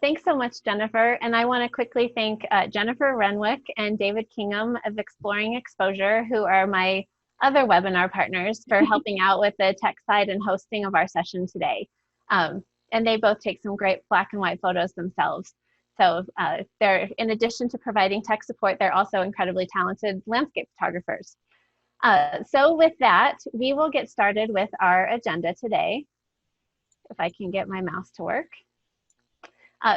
Thanks so much, Jennifer. And I want to quickly thank Jennifer Renwick and David Kingham of Exploring Exposure, who are my other webinar partners, for helping out with the tech side and hosting of our session today. And they both take some great black and white photos themselves. So they're, in addition to providing tech support, they're also incredibly talented landscape photographers. So with that, we will get started with our agenda today. If I can get my mouse to work.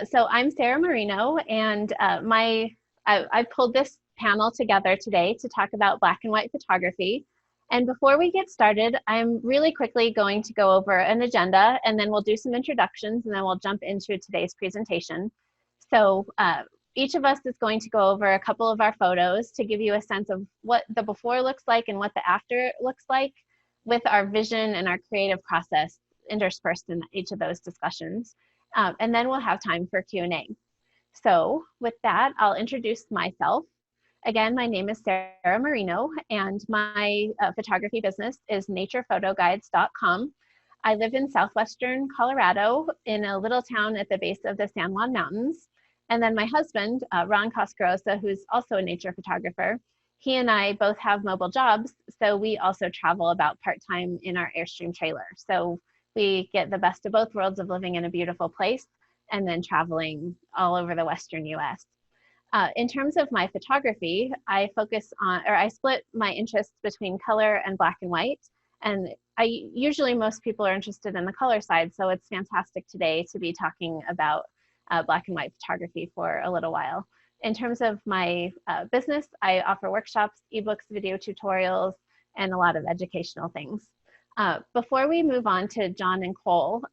So I'm Sarah Marino, and I pulled this panel together today to talk about black and white photography. And before we get started, I'm really quickly going to go over an agenda, and then we'll do some introductions, and then we'll jump into today's presentation. So each of us is going to go over a couple of our photos to give you a sense of what the before looks like and what the after looks like, with our vision and our creative process interspersed in each of those discussions. And then we'll have time for Q&A. So with that, I'll introduce myself. Again, my name is Sarah Marino, and my photography business is naturephotoguides.com. I live in southwestern Colorado in a little town at the base of the San Juan Mountains. And then my husband, Ron Coscarosa, who's also a nature photographer, he and I both have mobile jobs, so we also travel about part-time in our Airstream trailer. So we get the best of both worlds of living in a beautiful place and then traveling all over the Western US. In terms of my photography, I focus on, or I split my interests between color and black and white. And usually most people are interested in the color side, so it's fantastic today to be talking about black and white photography for a little while. In terms of my business, I offer workshops, ebooks, video tutorials, and a lot of educational things. Before we move on to John and Cole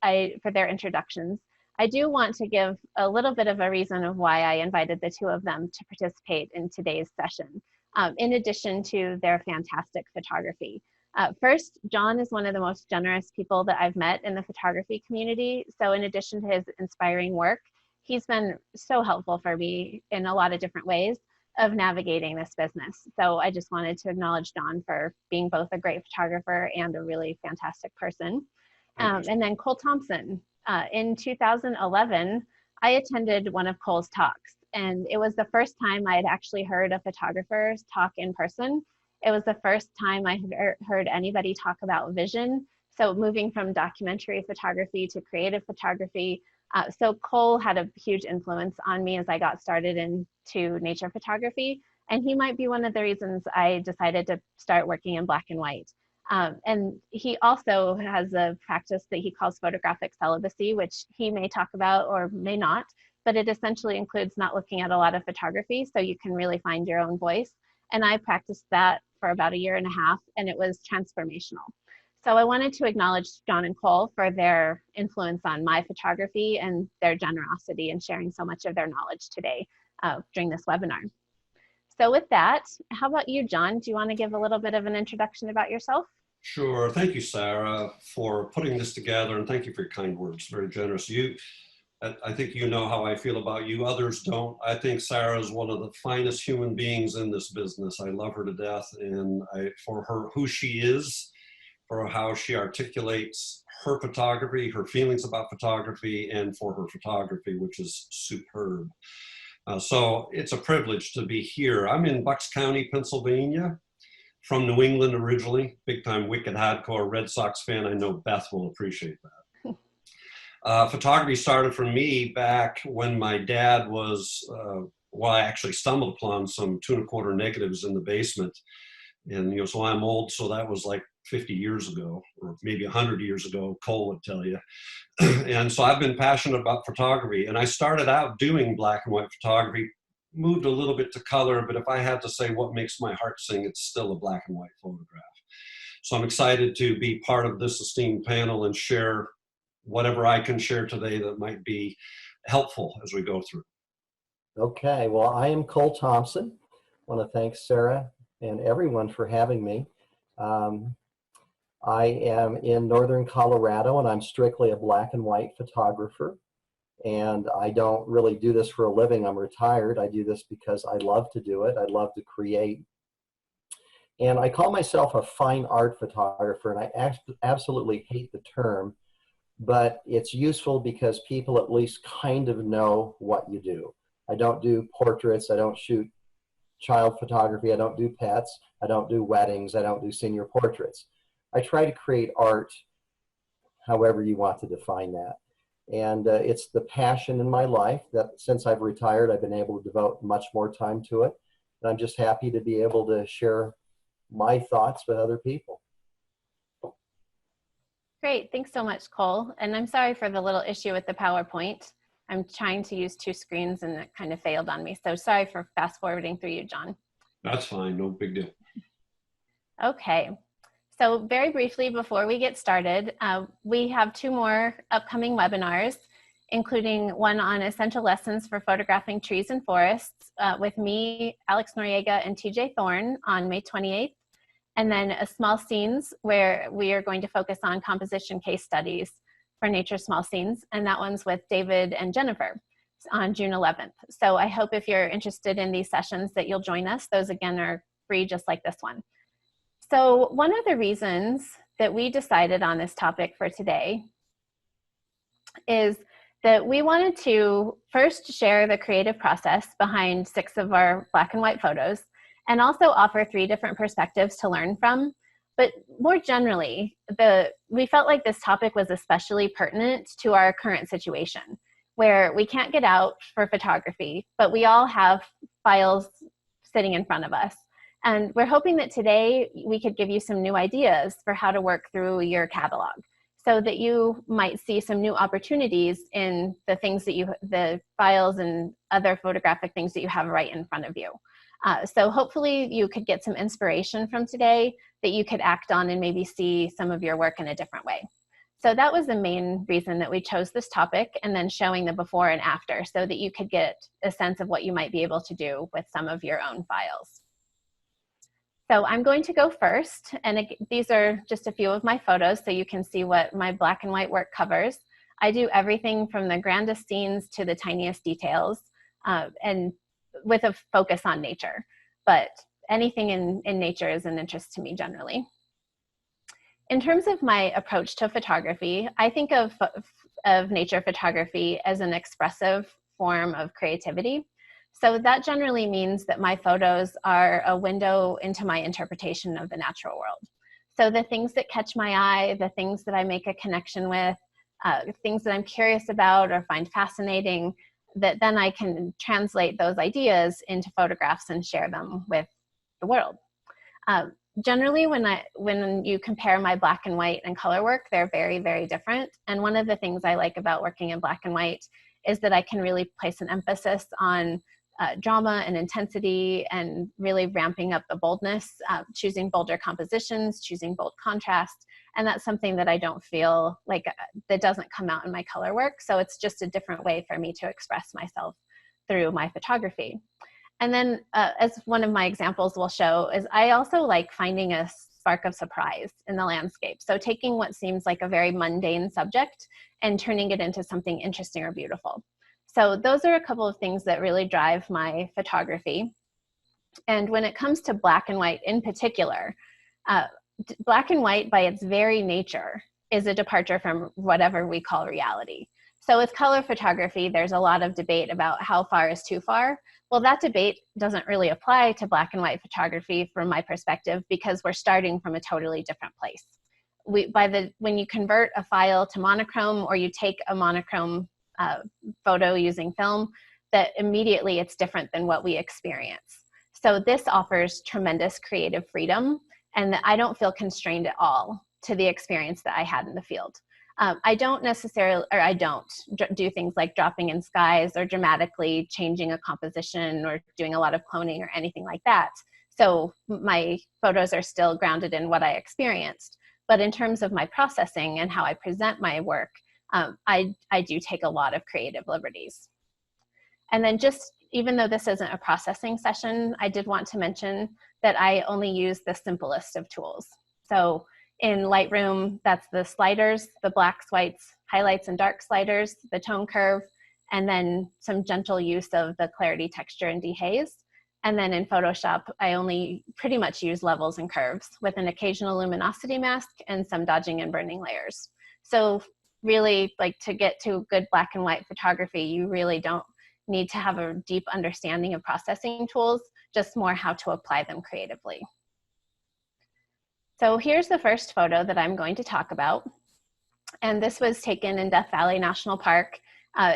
for their introductions, I do want to give a little bit of a reason of why I invited the two of them to participate in today's session, in addition to their fantastic photography. First, John is one of the most generous people that I've met in the photography community. So in addition to his inspiring work, he's been so helpful for me in a lot of different ways of navigating this business. So I just wanted to acknowledge John for being both a great photographer and a really fantastic person. And then Cole Thompson. In 2011, I attended one of Cole's talks, and it was the first time I had actually heard a photographer talk in person. It was the first time I had heard anybody talk about vision. So moving from documentary photography to creative photography. So Cole had a huge influence on me as I got started into nature photography. And he might be one of the reasons I decided to start working in black and white. And he also has a practice that he calls photographic celibacy, which he may talk about or may not, but it essentially includes not looking at a lot of photography so you can really find your own voice. And I practiced that for about 1.5 years, and it was transformational. So I wanted to acknowledge John and Cole for their influence on my photography and their generosity in sharing so much of their knowledge today during this webinar. So with that, how about you, John? Do you want to give a little bit of an introduction about yourself? Sure. Thank you, Sarah, for putting this together, and thank you for your kind words. Very generous. I think you know how I feel about you. Others don't. I think Sarah is one of the finest human beings in this business. I love her to death, and for her who she is, for how she articulates her photography, her feelings about photography, and for her photography, which is superb. So it's a privilege to be here. I'm in Bucks County, Pennsylvania, from New England originally, big time wicked hardcore Red Sox fan. I know Beth will appreciate that. Photography started for me back when my dad was, well, I actually stumbled upon some 2 1/4 negatives in the basement. And, you know, so I'm old, so that was like 50 years ago, or maybe 100 years ago, Cole would tell you. And so I've been passionate about photography, and I started out doing black and white photography, moved a little bit to color, but if I had to say what makes my heart sing, it's still a black and white photograph. So I'm excited to be part of this esteemed panel and share whatever I can share today that might be helpful as we go through. Okay, well, I am Cole Thompson. I want to thank Sarah and everyone for having me. I am in northern Colorado, and I'm strictly a black and white photographer. And I don't really do this for a living. I'm retired. I do this because I love to do it. I love to create. And I call myself a fine art photographer, and I absolutely hate the term but it's useful because people at least kind of know what you do. I don't do portraits. I don't shoot child photography. I don't do pets. I don't do weddings. I don't do senior portraits. I try to create art, however you want to define that. And it's the passion in my life that since I've retired, I've been able to devote much more time to it. And I'm just happy to be able to share my thoughts with other people. Great, thanks so much, Cole. And I'm sorry for the little issue with the PowerPoint. I'm trying to use two screens and it kind of failed on me. So sorry for fast forwarding through you, John. That's fine, no big deal. Okay, so very briefly before we get started, we have two more upcoming webinars, including one on essential lessons for photographing trees and forests with me, Alex Noriega, and TJ Thorne on May 28th. And then a small scenes where we are going to focus on composition case studies for nature small scenes. And that one's with David and Jennifer on June 11th. So I hope if you're interested in these sessions that you'll join us. Those again are free just like this one. So one of the reasons that we decided on this topic for today is that we wanted to first share the creative process behind 6 of our black and white photos, and also offer 3 different perspectives to learn from. But more generally, we felt like this topic was especially pertinent to our current situation, where we can't get out for photography, but we all have files sitting in front of us. And we're hoping that today we could give you some new ideas for how to work through your catalog, so that you might see some new opportunities in the things that the files and other photographic things that you have right in front of you. So hopefully you could get some inspiration from today that you could act on and maybe see some of your work in a different way. So that was the main reason that we chose this topic, and then showing the before and after so that you could get a sense of what you might be able to do with some of your own files. So I'm going to go first, and these are just a few of my photos so you can see what my black and white work covers. I do everything from the grandest scenes to the tiniest details, and with a focus on nature, but anything in nature is an interest to me generally. In terms of my approach to photography, I think of nature photography as an expressive form of creativity. So that generally means that my photos are a window into my interpretation of the natural world. So the things that catch my eye, the things that I make a connection with, things that I'm curious about or find fascinating, that then I can translate those ideas into photographs and share them with the world. Generally, when you compare my black and white and color work, they're very, very different. And one of the things I like about working in black and white is that I can really place an emphasis on drama and intensity and really ramping up the boldness, choosing bolder compositions, choosing bold contrast. And that's something that I don't feel like that doesn't come out in my color work. So it's just a different way for me to express myself through my photography. And then as one of my examples will show, is I also like finding a spark of surprise in the landscape. So taking what seems like a very mundane subject and turning it into something interesting or beautiful. So those are a couple of things that really drive my photography. And when it comes to black and white in particular, black and white by its very nature is a departure from whatever we call reality. So with color photography, there's a lot of debate about how far is too far. Well, that debate doesn't really apply to black and white photography from my perspective, because we're starting from a totally different place. When you convert a file to monochrome, or you take a monochrome photo using film, that immediately it's different than what we experience. So this offers tremendous creative freedom, and I don't feel constrained at all to the experience that I had in the field. I don't do things like dropping in skies or dramatically changing a composition or doing a lot of cloning or anything like that. So my photos are still grounded in what I experienced. But in terms of my processing and how I present my work, I do take a lot of creative liberties. And then just, even though this isn't a processing session, I did want to mention that I only use the simplest of tools. So in Lightroom, that's the sliders, the blacks, whites, highlights, and dark sliders, the tone curve, and then some gentle use of the clarity, texture, and dehaze. And then in Photoshop, I only pretty much use levels and curves with an occasional luminosity mask and some dodging and burning layers. So really, like, to get to good black and white photography, you really don't need to have a deep understanding of processing tools, just more how to apply them creatively. So here's the first photo that I'm going to talk about. And this was taken in Death Valley National Park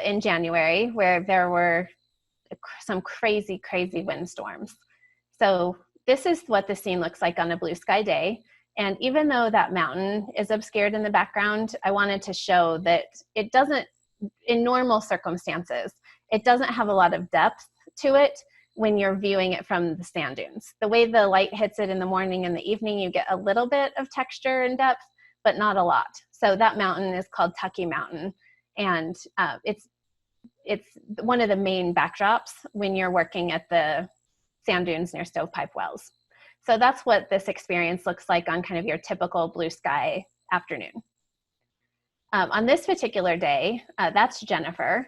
in January, where there were some crazy, crazy windstorms. So this is what the scene looks like on a blue sky day. And even though that mountain is obscured in the background, I wanted to show that it doesn't, in normal circumstances, it doesn't have a lot of depth to it when you're viewing it from the sand dunes. The way the light hits it in the morning and the evening, you get a little bit of texture and depth, but not a lot. So that mountain is called Tucky Mountain, and it's one of the main backdrops when you're working at the sand dunes near Stovepipe Wells. So that's what this experience looks like on kind of your typical blue sky afternoon. On this particular day, that's Jennifer.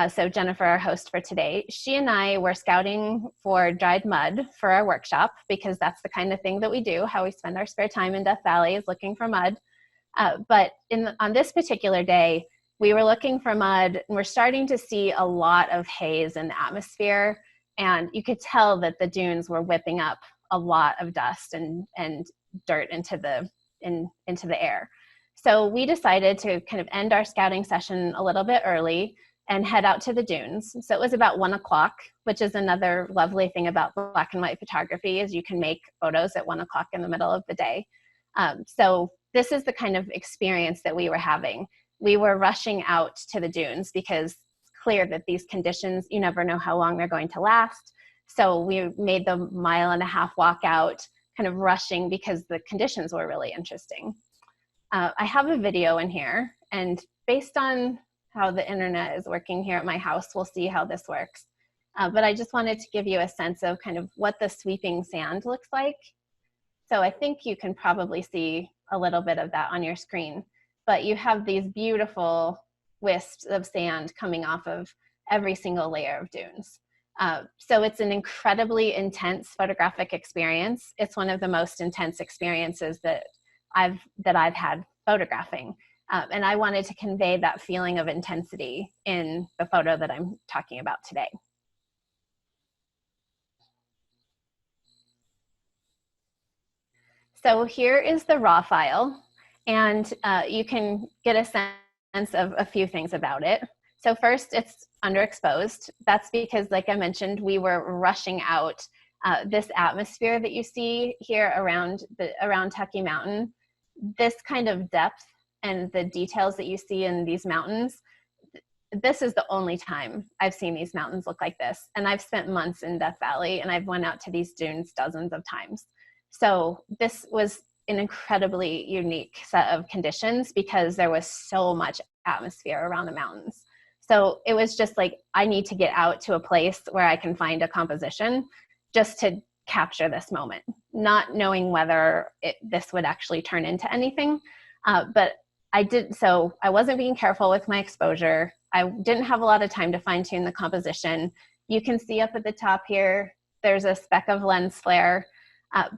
So Jennifer, our host for today, she and I were scouting for dried mud for our workshop, because that's the kind of thing that we do. How we spend our spare time in Death Valley is looking for mud. But on this particular day, we were looking for mud, and we're starting to see a lot of haze in the atmosphere. And you could tell that the dunes were whipping up a lot of dust and dirt into the air. So we decided to kind of end our scouting session a little bit early and head out to the dunes. So it was about 1 o'clock, which is another lovely thing about black and white photography, is you can make photos at 1 o'clock in the middle of the day. So this is the kind of experience that we were having. We were rushing out to the dunes because it's clear that these conditions, you never know how long they're going to last. So we made the 1.5 mile walk out, kind of rushing because the conditions were really interesting. I have a video in here, and based on how the internet is working here at my house, we'll see how this works. But I just wanted to give you a sense of kind of what the sweeping sand looks like. So I think you can probably see a little bit of that on your screen, but you have these beautiful wisps of sand coming off of every single layer of dunes. So it's an incredibly intense photographic experience. It's one of the most intense experiences that I've had photographing. And I wanted to convey that feeling of intensity in the photo that I'm talking about today. So here is the raw file, and you can get a sense of a few things about it. So first, it's underexposed. That's because, like I mentioned, we were rushing out. This atmosphere that you see here around Tucky Mountain, this kind of depth and the details that you see in these mountains, this is the only time I've seen these mountains look like this. And I've spent months in Death Valley, and I've went out to these dunes dozens of times. So this was an incredibly unique set of conditions because there was so much atmosphere around the mountains. So it was just like, I need to get out to a place where I can find a composition just to capture this moment, not knowing whether this would actually turn into anything. But I did, so I wasn't being careful with my exposure. I didn't have a lot of time to fine tune the composition. You can see up at the top here, there's a speck of lens flare,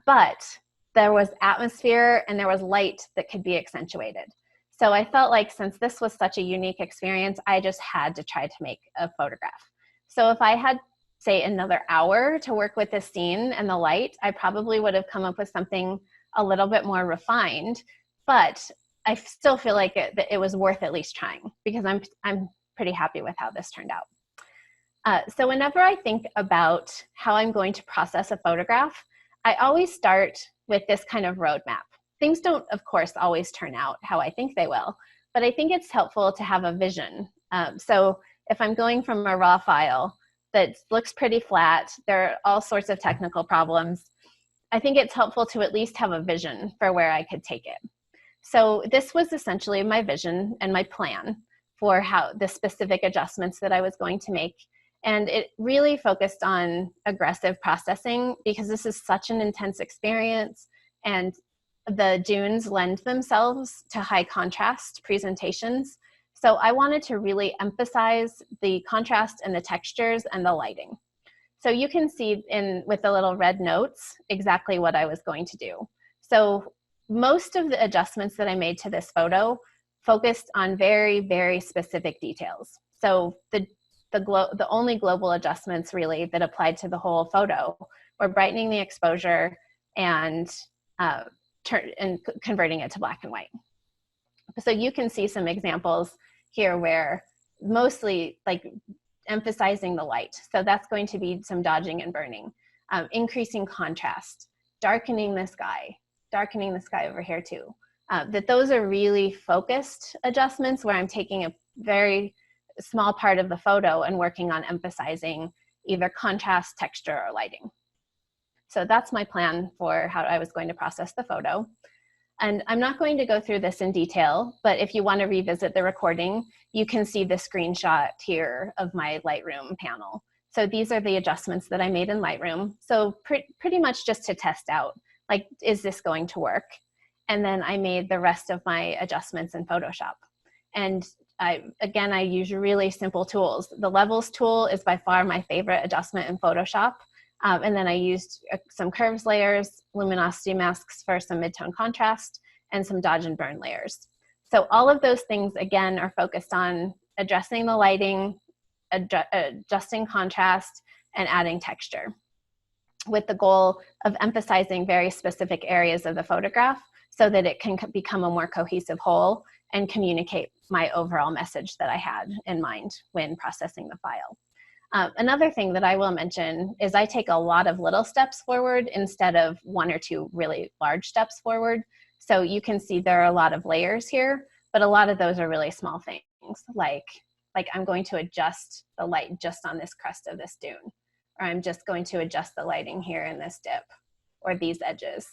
but there was atmosphere and there was light that could be accentuated. So I felt like since this was such a unique experience, I just had to try to make a photograph. So if I had, say, another hour to work with this scene and the light, I probably would have come up with something a little bit more refined, but I still feel like it was worth at least trying because I'm pretty happy with how this turned out. So whenever I think about how I'm going to process a photograph, I always start with this kind of roadmap. Things don't, of course, always turn out how I think they will, but I think it's helpful to have a vision. So if I'm going from a raw file that looks pretty flat, there are all sorts of technical problems, I think it's helpful to at least have a vision for where I could take it. So this was essentially my vision and my plan for how the specific adjustments that I was going to make. And it really focused on aggressive processing because this is such an intense experience, and the dunes lend themselves to high contrast presentations. So I wanted to really emphasize the contrast and the textures and the lighting. So you can see with the little red notes exactly what I was going to do. So most of the adjustments that I made to this photo focused on very, very specific details. So the only global adjustments really that applied to the whole photo were brightening the exposure and converting it to black and white. So you can see some examples here where mostly like emphasizing the light. So that's going to be some dodging and burning, increasing contrast, darkening the sky over here too. That those are really focused adjustments where I'm taking a very small part of the photo and working on emphasizing either contrast, texture, or lighting. So that's my plan for how I was going to process the photo. And I'm not going to go through this in detail, but if you want to revisit the recording, you can see the screenshot here of my Lightroom panel. So these are the adjustments that I made in Lightroom. So pretty much just to test out, like, is this going to work? And then I made the rest of my adjustments in Photoshop. And again, I use really simple tools. The levels tool is by far my favorite adjustment in Photoshop. And then I used some curves layers, luminosity masks for some mid-tone contrast, and some dodge and burn layers. So all of those things, again, are focused on addressing the lighting, adjusting contrast, and adding texture, with the goal of emphasizing very specific areas of the photograph so that it can become a more cohesive whole and communicate my overall message that I had in mind when processing the file. Another thing that I will mention is I take a lot of little steps forward instead of one or two really large steps forward. So you can see there are a lot of layers here, but a lot of those are really small things, like I'm going to adjust the light just on this crest of this dune, or I'm just going to adjust the lighting here in this dip, or these edges.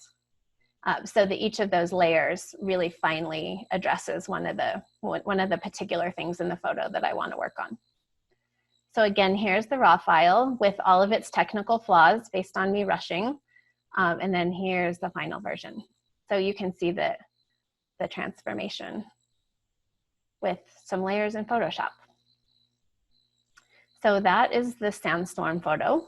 So that each of those layers really finely addresses one of the particular things in the photo that I want to work on. So again, here's the raw file with all of its technical flaws based on me rushing. And then here's the final version. So you can see the transformation with some layers in Photoshop. So that is the sandstorm photo.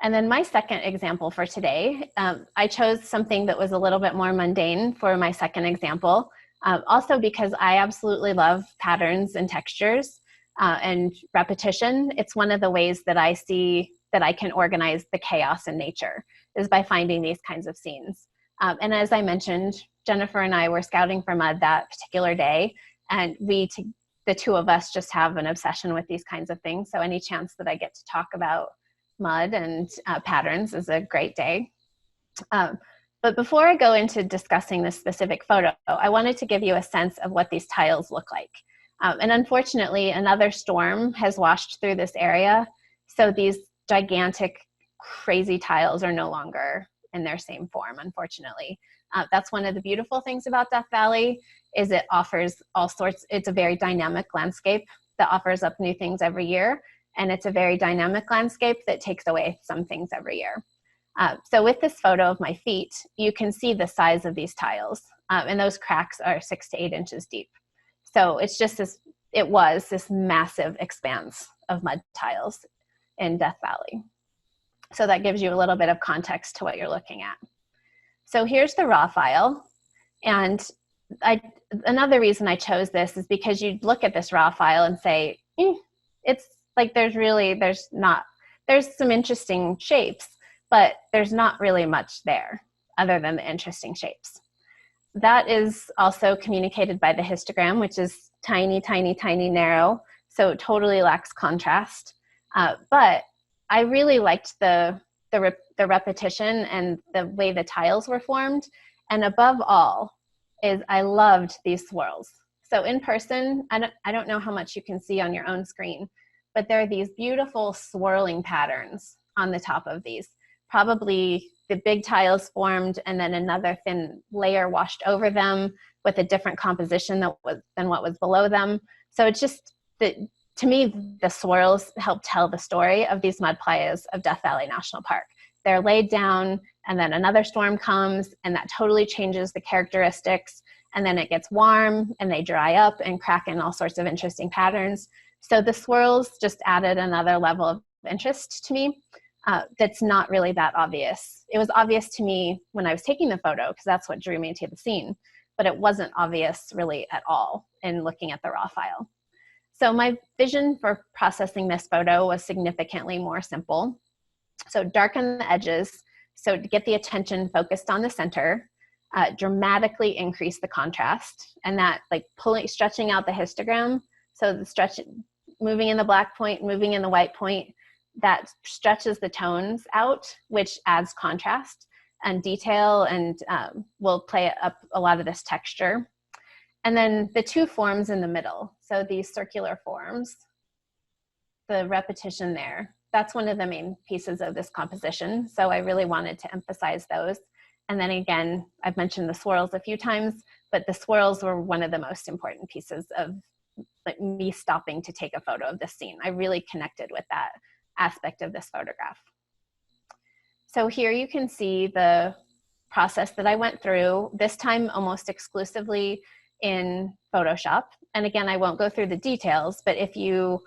And then my second example for today, I chose something that was a little bit more mundane for my second example, also because I absolutely love patterns and textures. And repetition. It's one of the ways that I see that I can organize the chaos in nature, is by finding these kinds of scenes. And as I mentioned, Jennifer and I were scouting for mud that particular day, and the two of us just have an obsession with these kinds of things. So any chance that I get to talk about mud and patterns is a great day. But before I go into discussing this specific photo, I wanted to give you a sense of what these tiles look like. And unfortunately, another storm has washed through this area. So these gigantic, crazy tiles are no longer in their same form, unfortunately. That's one of the beautiful things about Death Valley, is it offers all sorts, it's a very dynamic landscape that offers up new things every year. And it's a very dynamic landscape that takes away some things every year. So with this photo of my feet, you can see the size of these tiles. And those cracks are 6 to 8 inches deep. So it's just it was this massive expanse of mud tiles in Death Valley. So that gives you a little bit of context to what you're looking at. So here's the raw file. And another reason I chose this is because you'd look at this raw file and say, it's like there's some interesting shapes, but there's not really much there other than the interesting shapes. That is also communicated by the histogram, which is tiny, tiny, tiny narrow, so it totally lacks contrast. But I really liked the repetition and the way the tiles were formed. And above all, I loved these swirls. So in person, I don't know how much you can see on your own screen, but there are these beautiful swirling patterns on the top of these. Probably the big tiles formed and then another thin layer washed over them with a different composition than what was below them. So it's just, to me, the swirls help tell the story of these mud playas of Death Valley National Park. They're laid down and then another storm comes and that totally changes the characteristics, and then it gets warm and they dry up and crack in all sorts of interesting patterns. So the swirls just added another level of interest to me. That's not really that obvious. It was obvious to me when I was taking the photo because that's what drew me to the scene. but it wasn't obvious really at all in looking at the raw file. So my vision for processing this photo was significantly more simple. So darken the edges, so to get the attention focused on the center, dramatically increase the contrast, and that like stretching out the histogram, so the moving in the black point, moving in the white point, that stretches the tones out, which adds contrast and detail, and will play up a lot of this texture. And then the two forms in the middle, so these circular forms, the repetition there, that's one of the main pieces of this composition. So I really wanted to emphasize those. And then again, I've mentioned the swirls a few times, but the swirls were one of the most important pieces of like me stopping to take a photo of this scene. I really connected with that aspect of this photograph. So here you can see the process that I went through, this time almost exclusively in Photoshop. And again, I won't go through the details, but if you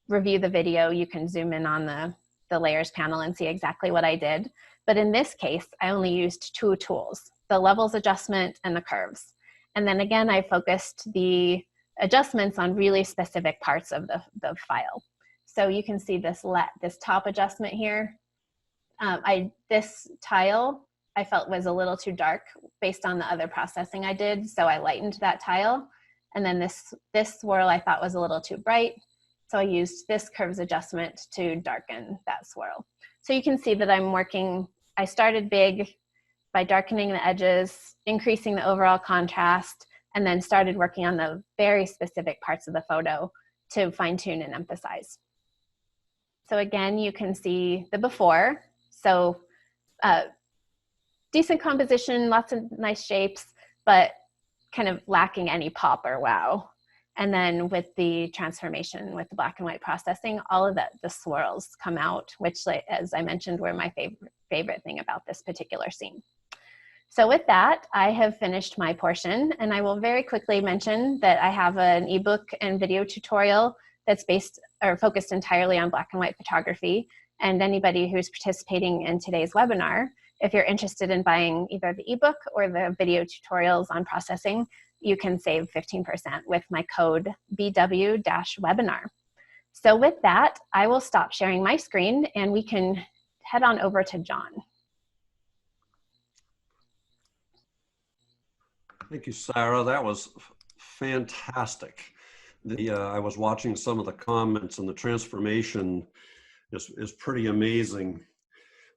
review the video, you can zoom in on the layers panel and see exactly what I did. But in this case, I only used two tools, the levels adjustment and the curves. And then again, I focused the adjustments on really specific parts of the file. So you can see this top adjustment here. This tile I felt was a little too dark based on the other processing I did, so I lightened that tile. And then this swirl I thought was a little too bright, so I used this curves adjustment to darken that swirl. So you can see that I started big by darkening the edges, increasing the overall contrast, and then started working on the very specific parts of the photo to fine tune and emphasize. So again, you can see the before. So decent composition, lots of nice shapes, but kind of lacking any pop or wow. And then with the transformation, with the black and white processing, all of the swirls come out, which, as I mentioned, were my favorite thing about this particular scene. So with that, I have finished my portion, and I will very quickly mention that I have an ebook and video tutorial that's focused entirely on black and white photography. And anybody who's participating in today's webinar, if you're interested in buying either the ebook or the video tutorials on processing, you can save 15% with my code BW-webinar. So with that, I will stop sharing my screen and we can head on over to John. Thank you, Sarah. That was fantastic. I was watching some of the comments, and the transformation is pretty amazing.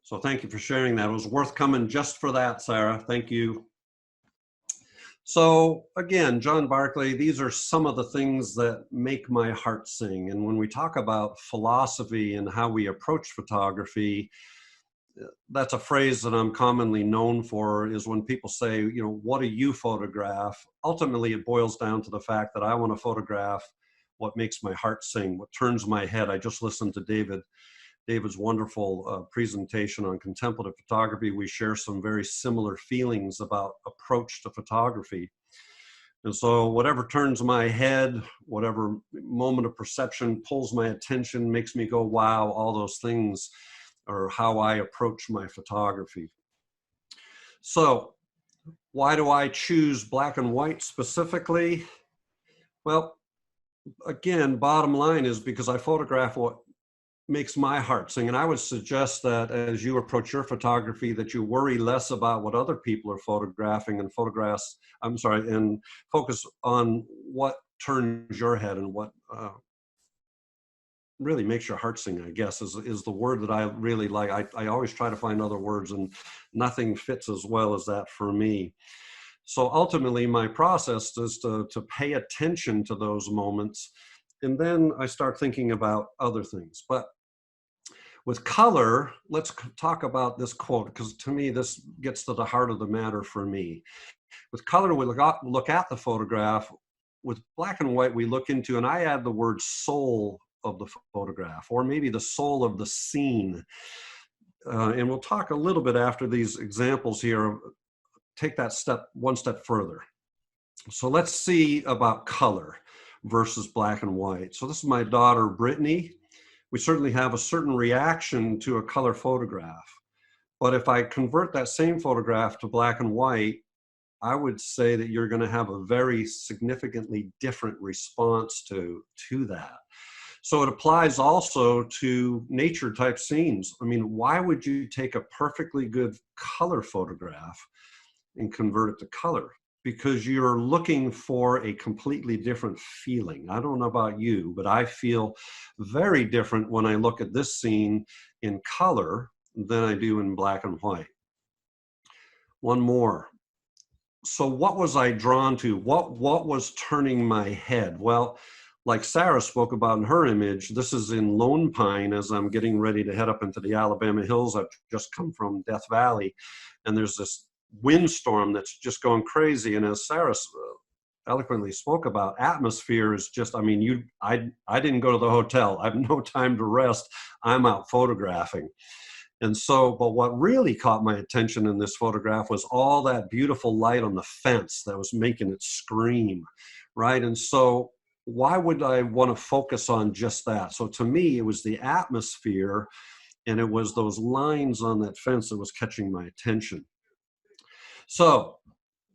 So thank you for sharing that. It was worth coming just for that, Sarah. Thank you. So again, John Barclay, these are some of the things that make my heart sing. And when we talk about philosophy and how we approach photography, that's a phrase that I'm commonly known for, is when people say, you know, what do you photograph? Ultimately, it boils down to the fact that I want to photograph what makes my heart sing, what turns my head. I just listened to David's wonderful presentation on contemplative photography. We share some very similar feelings about approach to photography. And so whatever turns my head, whatever moment of perception pulls my attention, makes me go, wow, all those things are how I approach my photography. So why do I choose black and white specifically? Well, again, bottom line is because I photograph what makes my heart sing. And I would suggest that as you approach your photography, that you worry less about what other people are photographing and and focus on what turns your head and what really makes your heart sing, I guess, is the word that I really like. I always try to find other words, and nothing fits as well as that for me. So ultimately, my process is to pay attention to those moments, and then I start thinking about other things. But with color, let's talk about this quote, because to me, this gets to the heart of the matter for me. With color, we look at the photograph. With black and white, we look into, and I add the word soul of the photograph, or maybe the soul of the scene. And we'll talk a little bit after these examples here, take that one step further. So let's see about color versus black and white. So this is my daughter, Brittany. We certainly have a certain reaction to a color photograph. But if I convert that same photograph to black and white, I would say that you're going to have a very significantly different response to that. So it applies also to nature type scenes. I mean, why would you take a perfectly good color photograph and convert it to color? Because you're looking for a completely different feeling. I don't know about you, but I feel very different when I look at this scene in color than I do in black and white. One more. So what was I drawn to? What was turning my head? Well, like Sarah spoke about in her image, this is in Lone Pine as I'm getting ready to head up into the Alabama hills. I've just come from Death Valley, and there's this windstorm that's just going crazy. And as Sarah eloquently spoke about, atmosphere is just, I mean, I didn't go to the hotel. I have no time to rest. I'm out photographing. And so, but what really caught my attention in this photograph was all that beautiful light on the fence that was making it scream, right? And so why would I want to focus on just that? So to me, it was the atmosphere, and it was those lines on that fence that was catching my attention. So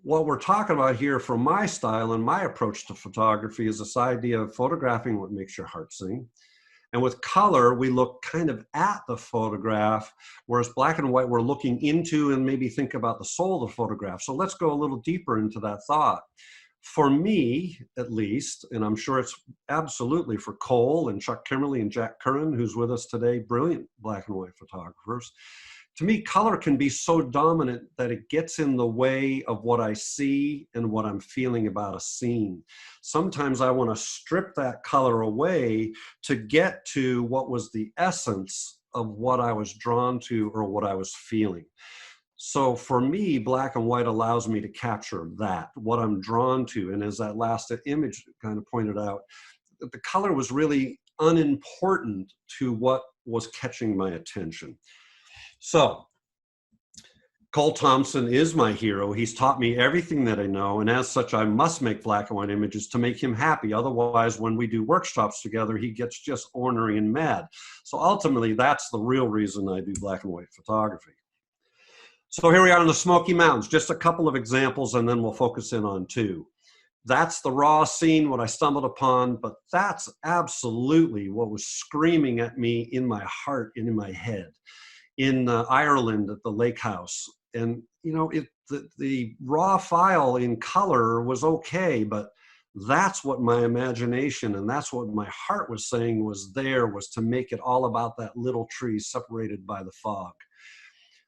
what we're talking about here from my style and my approach to photography is this idea of photographing what makes your heart sing. And with color, we look kind of at the photograph, whereas black and white, we're looking into and maybe think about the soul of the photograph. So let's go a little deeper into that thought. For me, at least, and I'm sure it's absolutely for Cole and Chuck Kimmerly and Jack Curran, who's with us today, brilliant black and white photographers. To me, color can be so dominant that it gets in the way of what I see and what I'm feeling about a scene. Sometimes I want to strip that color away to get to what was the essence of what I was drawn to or what I was feeling. So for me, black and white allows me to capture that, what I'm drawn to. And as that last image kind of pointed out, the color was really unimportant to what was catching my attention. So Cole Thompson is my hero. He's taught me everything that I know, and as such, I must make black and white images to make him happy. Otherwise, when we do workshops together, he gets just ornery and mad. So ultimately, that's the real reason I do black and white photography. So here we are in the Smoky Mountains, just a couple of examples, and then we'll focus in on two. That's the raw scene, what I stumbled upon, but that's absolutely what was screaming at me in my heart and in my head. In Ireland at the lake house. And, you know, the raw file in color was okay, but that's what my imagination and that's what my heart was saying was to make it all about that little tree separated by the fog.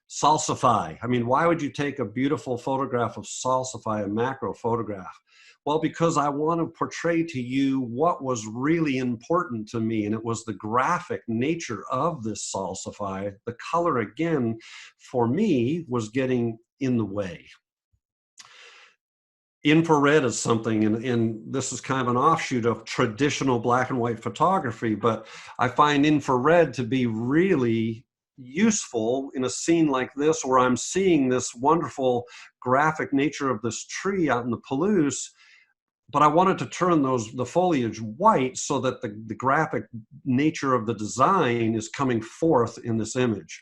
Salsify. I mean, why would you take a beautiful photograph of Salsify, a macro photograph? Well, because I want to portray to you what was really important to me, and it was the graphic nature of this Salsify. The color, again, for me, was getting in the way. Infrared is something, and this is kind of an offshoot of traditional black and white photography, but I find infrared to be really useful in a scene like this where I'm seeing this wonderful graphic nature of this tree out in the Palouse, but I wanted to turn the foliage white so that the graphic nature of the design is coming forth in this image.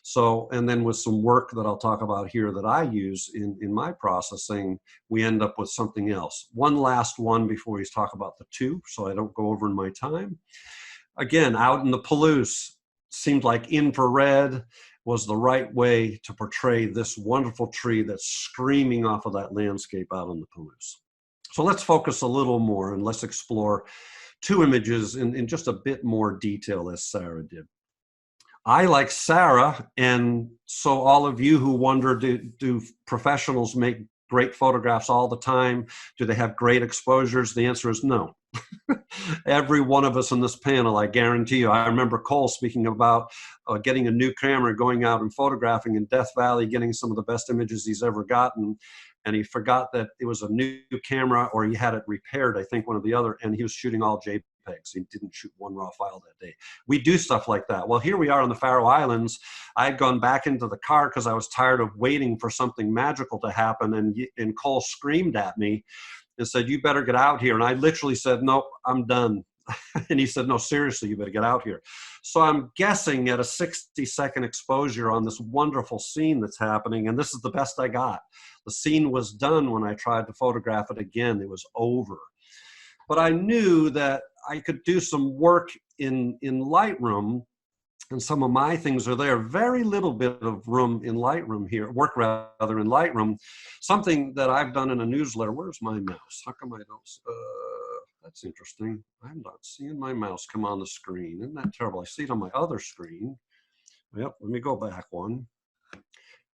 So, and then with some work that I'll talk about here that I use in my processing, we end up with something else. One last one before we talk about the two, so I don't go over in my time. Again, out in the Palouse, seemed like infrared was the right way to portray this wonderful tree that's screaming off of that landscape out in the Palouse. So let's focus a little more and let's explore two images in just a bit more detail as Sarah did. I, like Sarah, and so all of you who wonder, do professionals make great photographs all the time? Do they have great exposures? The answer is no. Every one of us in this panel, I guarantee you. I remember Cole speaking about getting a new camera, going out and photographing in Death Valley, getting some of the best images he's ever gotten. And he forgot that it was a new camera, or he had it repaired, I think one or the other, and he was shooting all JPEGs. He didn't shoot one raw file that day. We do stuff like that. Well, here we are on the Faroe Islands. I had gone back into the car because I was tired of waiting for something magical to happen, and Cole screamed at me and said, "You better get out here." And I literally said, "Nope, I'm done. And he said, no, seriously, you better get out here. So I'm guessing at a 60-second exposure on this wonderful scene that's happening, and this is the best I got. The scene was done when I tried to photograph it again. It was over. But I knew that I could do some work in Lightroom, and some of my things are there. Very little bit of room in Lightroom here, work rather in Lightroom. Something that I've done in a newsletter. Where's my mouse? How come I don't? That's interesting. I'm not seeing my mouse come on the screen. Isn't that terrible? I see it on my other screen. Well, let me go back one.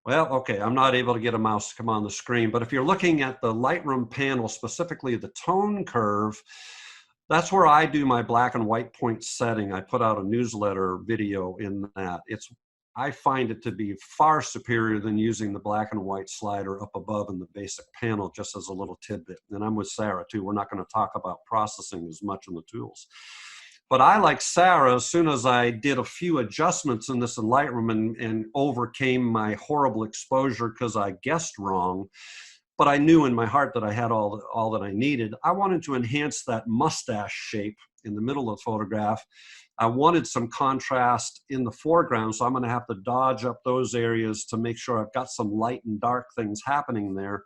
Well, okay, I'm not able to get a mouse to come on the screen, but if you're looking at the Lightroom panel, specifically the tone curve, that's where I do my black and white point setting. I put out a newsletter video in that. I find it to be far superior than using the black and white slider up above in the basic panel, just as a little tidbit. And I'm with Sarah too. We're not going to talk about processing as much in the tools. But I, like Sarah, as soon as I did a few adjustments in this in Lightroom and overcame my horrible exposure because I guessed wrong, but I knew in my heart that I had all that I needed. I wanted to enhance that mustache shape in the middle of the photograph. I wanted some contrast in the foreground, so I'm going to have to dodge up those areas to make sure I've got some light and dark things happening there.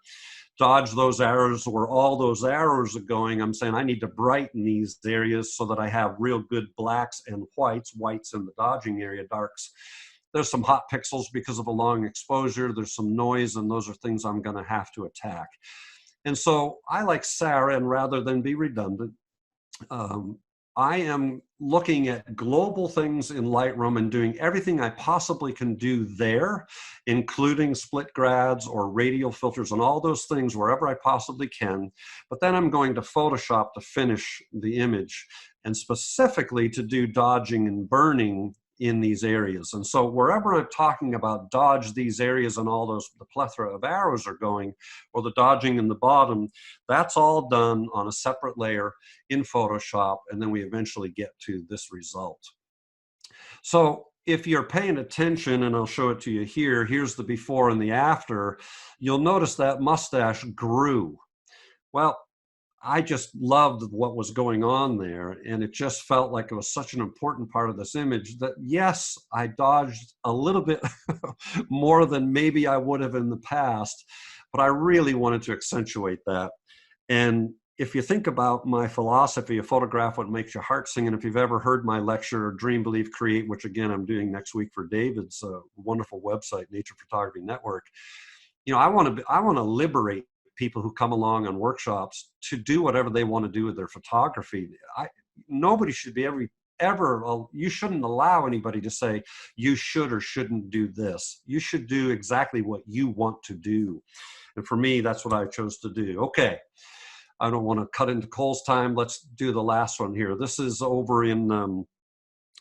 Dodge those arrows where all those arrows are going. I'm saying I need to brighten these areas so that I have real good blacks and whites in the dodging area, darks. There's some hot pixels because of a long exposure. There's some noise, and those are things I'm going to have to attack. And so I, like Sarah, and rather than be redundant, I am looking at global things in Lightroom and doing everything I possibly can do there, including split grads or radial filters and all those things wherever I possibly can. But then I'm going to Photoshop to finish the image, and specifically to do dodging and burning in these areas. And so wherever I'm talking about dodge these areas and all those, the plethora of arrows are going, or the dodging in the bottom, that's all done on a separate layer in Photoshop, and then we eventually get to this result. So if you're paying attention, and I'll show it to you here, here's the before and the after, you'll notice that mustache grew. Well, I just loved what was going on there, and it just felt like it was such an important part of this image that, yes, I dodged a little bit more than maybe I would have in the past, but I really wanted to accentuate that. And if you think about my philosophy of photograph what makes your heart sing, and if you've ever heard my lecture, Dream, Believe, Create, which again I'm doing next week for David's wonderful website, Nature Photography Network, you know, I want to liberate people who come along on workshops to do whatever they want to do with their photography. Nobody should be you shouldn't allow anybody to say you should or shouldn't do this. You should do exactly what you want to do. And for me, that's what I chose to do. Okay, I don't want to cut into Cole's time. Let's do the last one here. This is over in,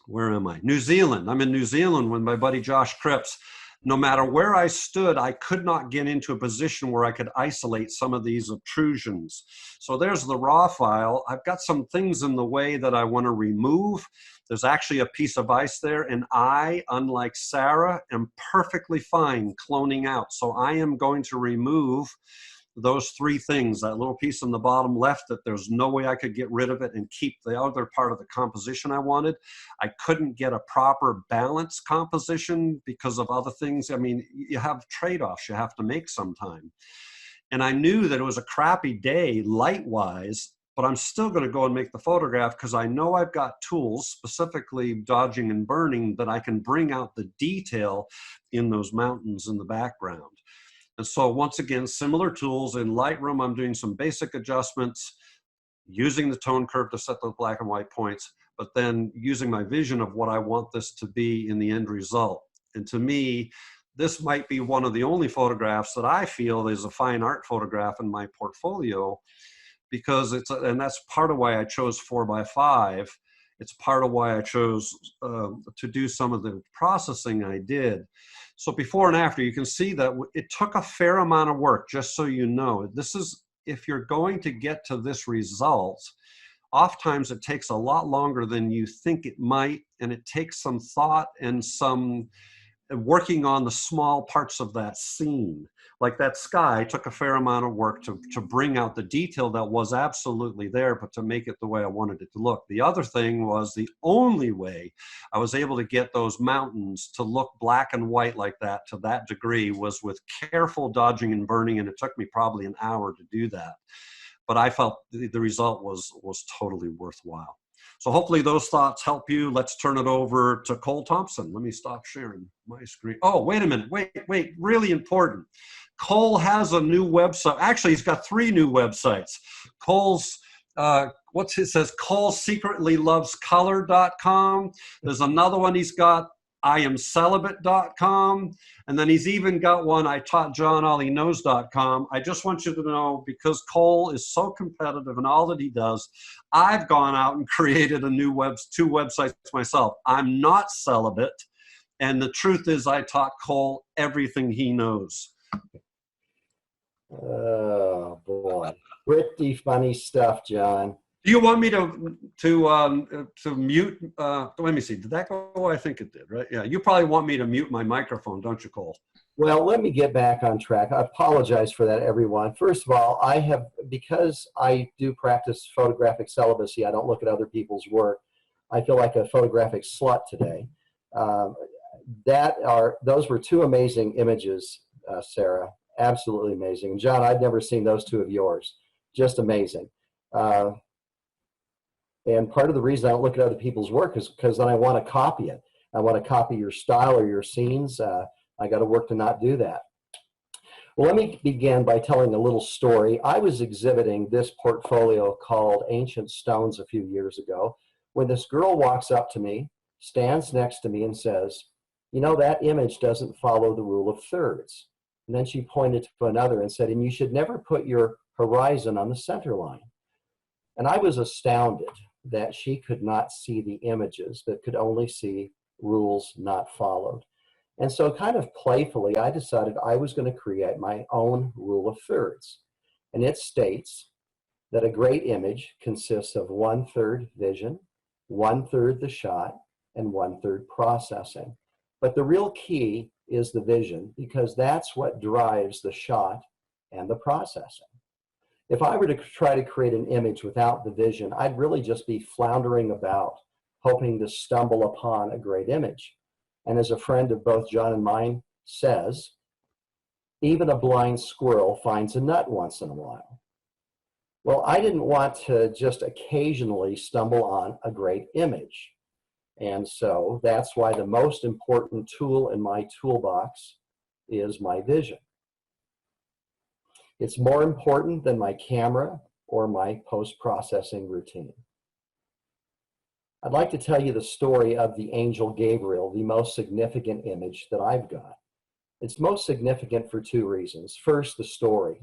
where am I? New Zealand. I'm in New Zealand with my buddy Josh Cripps. No matter where I stood, I could not get into a position where I could isolate some of these obtrusions. So there's the raw file. I've got some things in the way that I want to remove. There's actually a piece of ice there, and I, unlike Sarah, am perfectly fine cloning out. So I am going to remove those three things, that little piece on the bottom left that there's no way I could get rid of it and keep the other part of the composition I wanted. I couldn't get a proper balanced composition because of other things. I mean, you have trade-offs you have to make sometime. And I knew that it was a crappy day light-wise, but I'm still going to go and make the photograph because I know I've got tools, specifically dodging and burning, that I can bring out the detail in those mountains in the background. And so once again, similar tools. In Lightroom, I'm doing some basic adjustments, using the tone curve to set those black and white points, but then using my vision of what I want this to be in the end result. And to me, this might be one of the only photographs that I feel is a fine art photograph in my portfolio, because and that's part of why I chose 4x5. It's part of why I chose to do some of the processing I did. So before and after, you can see that it took a fair amount of work, just so you know. This is, if you're going to get to this result, oftentimes it takes a lot longer than you think it might, and it takes some thought and some working on the small parts of that scene. Like that sky took a fair amount of work to bring out the detail that was absolutely there, but to make it the way I wanted it to look. The other thing was the only way I was able to get those mountains to look black and white like that to that degree was with careful dodging and burning, and it took me probably an hour to do that. But I felt the result was totally worthwhile. So hopefully those thoughts help you. Let's turn it over to Cole Thompson. Let me stop sharing my screen. Oh, wait a minute. Wait, really important. Cole has a new website. Actually, he's got 3 new websites. Cole's, what's it says? ColeSecretlyLovesColor.com. There's another one he's got, IamCelibate.com. And then he's even got one, ITaughtJohnAllHeKnows.com. I just want you to know, because Cole is so competitive in all that he does, I've gone out and created a new 2 websites myself. I'm not celibate. And the truth is I taught Cole everything he knows. Oh boy, pretty funny stuff, John. Do you want me to mute? Let me see. Did that go? I think it did, right? Yeah. You probably want me to mute my microphone, don't you, Cole? Well, let me get back on track. I apologize for that, everyone. First of all, because I do practice photographic celibacy, I don't look at other people's work. I feel like a photographic slut today. Those were 2 amazing images, Sarah. Absolutely amazing. And John, I'd never seen those 2 of yours. Just amazing. And part of the reason I don't look at other people's work is because then I want to copy it. I want to copy your style or your scenes. I got to work to not do that. Well, let me begin by telling a little story. I was exhibiting this portfolio called Ancient Stones a few years ago when this girl walks up to me, stands next to me and says, "You know, that image doesn't follow the rule of thirds." And then she pointed to another and said, "And you should never put your horizon on the center line." And I was astounded that she could not see the images, but could only see rules not followed. And so kind of playfully, I decided I was going to create my own rule of thirds. And it states that a great image consists of 1/3 vision, 1/3 the shot, and 1/3 processing. But the real key is the vision, because that's what drives the shot and the processing. If I were to try to create an image without the vision, I'd really just be floundering about, hoping to stumble upon a great image. And as a friend of both John and mine says, even a blind squirrel finds a nut once in a while. Well, I didn't want to just occasionally stumble on a great image. And so that's why the most important tool in my toolbox is my vision. It's more important than my camera or my post-processing routine. I'd like to tell you the story of the angel Gabriel, the most significant image that I've got. It's most significant for 2 reasons. First, the story.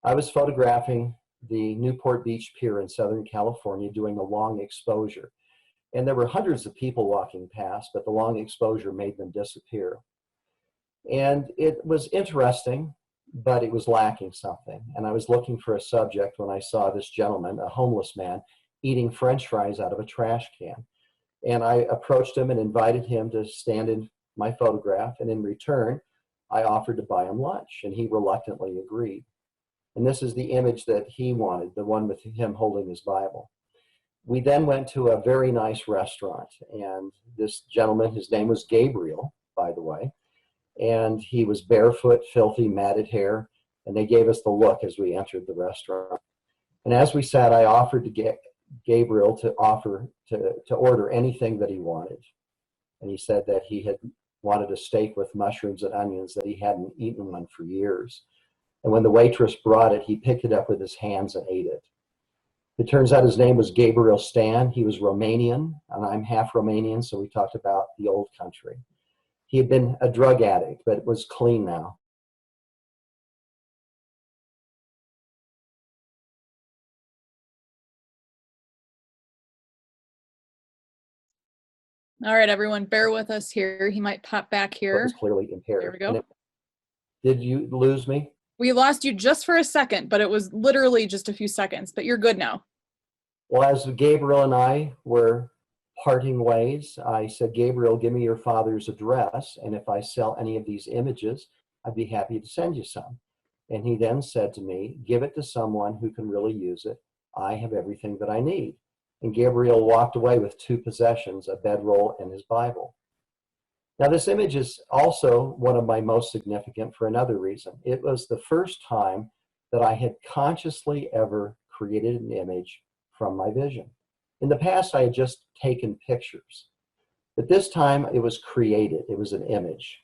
I was photographing the Newport Beach Pier in Southern California doing a long exposure. And there were hundreds of people walking past, but the long exposure made them disappear. And it was interesting, but it was lacking something. And I was looking for a subject when I saw this gentleman, a homeless man, eating French fries out of a trash can. And I approached him and invited him to stand in my photograph. And in return, I offered to buy him lunch, and he reluctantly agreed. And this is the image that he wanted, the one with him holding his Bible. We then went to a very nice restaurant, and this gentleman, his name was Gabriel, by the way, and he was barefoot, filthy, matted hair, and they gave us the look as we entered the restaurant. And as we sat, I offered to get Gabriel to order anything that he wanted. And he said that he had wanted a steak with mushrooms and onions, that he hadn't eaten one for years. And when the waitress brought it, he picked it up with his hands and ate it. It turns out his name was Gabriel Stan. He was Romanian, and I'm half Romanian, so we talked about the old country. He had been a drug addict, but was clean now. All right, everyone, bear with us here. He might pop back here. But was clearly impaired. There we go. Did you lose me? We lost you just for a second, but it was literally just a few seconds, but you're good now. Well, as Gabriel and I were parting ways, I said, Gabriel, give me your father's address, and if I sell any of these images, I'd be happy to send you some. And he then said to me, give it to someone who can really use it. I have everything that I need. And Gabriel walked away with 2 possessions, a bedroll and his Bible. Now, this image is also one of my most significant for another reason. It was the first time that I had consciously ever created an image from my vision. In the past, I had just taken pictures, but this time it was created. It was an image.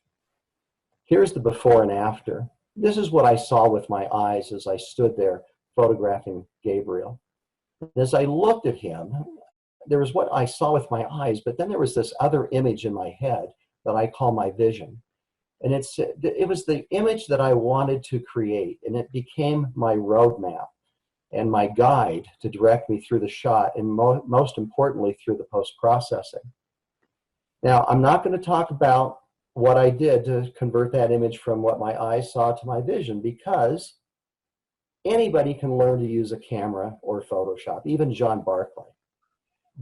Here's the before and after. This is what I saw with my eyes as I stood there photographing Gabriel. As I looked at him, there was what I saw with my eyes, but then there was this other image in my head that I call my vision. And it was the image that I wanted to create, and it became my roadmap and my guide to direct me through the shot, and most importantly, through the post-processing. Now, I'm not going to talk about what I did to convert that image from what my eyes saw to my vision, because anybody can learn to use a camera or Photoshop, even John Barclay.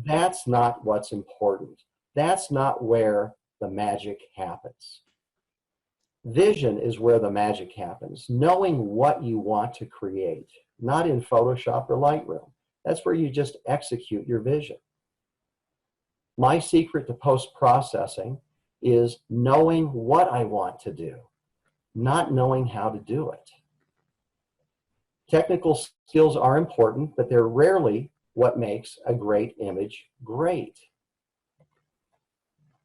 That's not what's important. That's not where the magic happens. Vision is where the magic happens. Knowing what you want to create, not in Photoshop or Lightroom. That's where you just execute your vision. My secret to post-processing is knowing what I want to do, not knowing how to do it. Technical skills are important, but they're rarely what makes a great image great.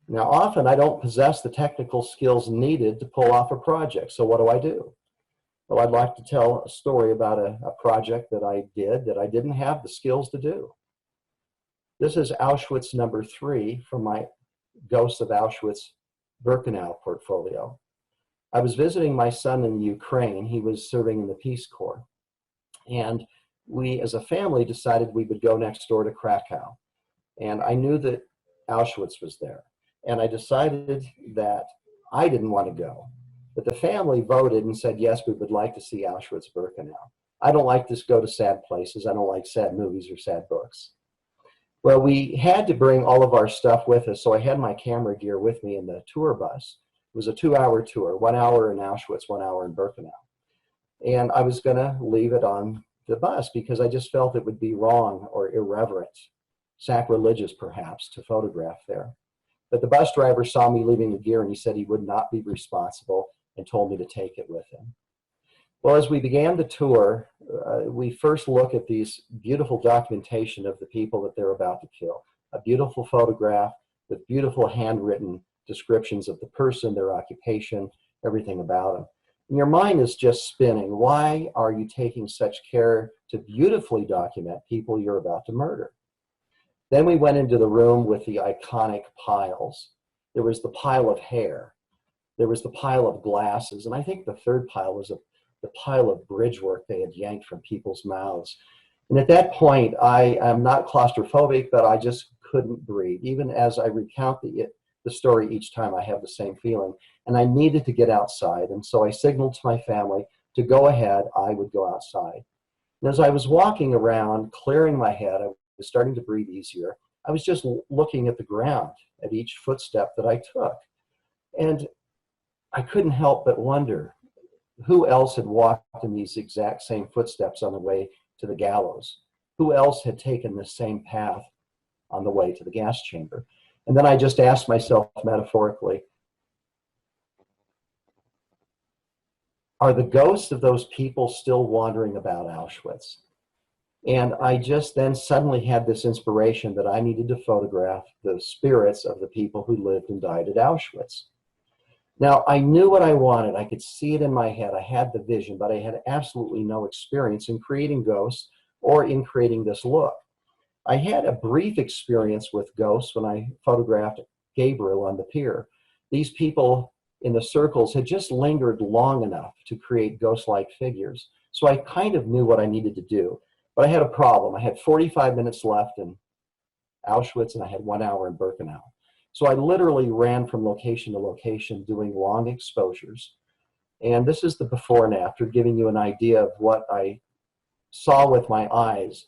Now, often I don't possess the technical skills needed to pull off a project, so what do? Well, I'd like to tell a story about a project that I did that I didn't have the skills to do. This is Auschwitz number 3 from my Ghost of Auschwitz Birkenau portfolio. I was visiting my son in Ukraine. He was serving in the Peace Corps. And we, as a family, decided we would go next door to Krakow. And I knew that Auschwitz was there. And I decided that I didn't want to go. But the family voted and said, yes, we would like to see Auschwitz-Birkenau. I don't like to go to sad places. I don't like sad movies or sad books. Well, we had to bring all of our stuff with us, so I had my camera gear with me in the tour bus. It was a 2-hour tour, 1 hour in Auschwitz, 1 hour in Birkenau. And I was going to leave it on the bus because I just felt it would be wrong or irreverent, sacrilegious perhaps, to photograph there. But the bus driver saw me leaving the gear and he said he would not be responsible and told me to take it with him. Well, as we began the tour, we first look at these beautiful documentation of the people that they're about to kill. A beautiful photograph with beautiful handwritten descriptions of the person, their occupation, everything about them. And your mind is just spinning. Why are you taking such care to beautifully document people you're about to murder? Then we went into the room with the iconic piles. There was the pile of hair. There was the pile of glasses. And I think the third pile was the pile of bridge work they had yanked from people's mouths. And at that point, I am not claustrophobic, but I just couldn't breathe. Even as I recount the story each time, I have the same feeling. And I needed to get outside. And so I signaled to my family to go ahead. I would go outside. And as I was walking around, clearing my head, I was starting to breathe easier. I was just looking at the ground at each footstep that I took. And I couldn't help but wonder who else had walked in these exact same footsteps on the way to the gallows? Who else had taken the same path on the way to the gas chamber? And then I just asked myself metaphorically, are the ghosts of those people still wandering about Auschwitz? And I just then suddenly had this inspiration that I needed to photograph the spirits of the people who lived and died at Auschwitz. Now, I knew what I wanted. I could see it in my head. I had the vision, but I had absolutely no experience in creating ghosts or in creating this look. I had a brief experience with ghosts when I photographed Gabriel on the pier. These people in the circles had just lingered long enough to create ghost-like figures. So I kind of knew what I needed to do. But I had a problem. I had 45 minutes left in Auschwitz and I had 1 hour in Birkenau. So I literally ran from location to location doing long exposures. And this is the before and after, giving you an idea of what I saw with my eyes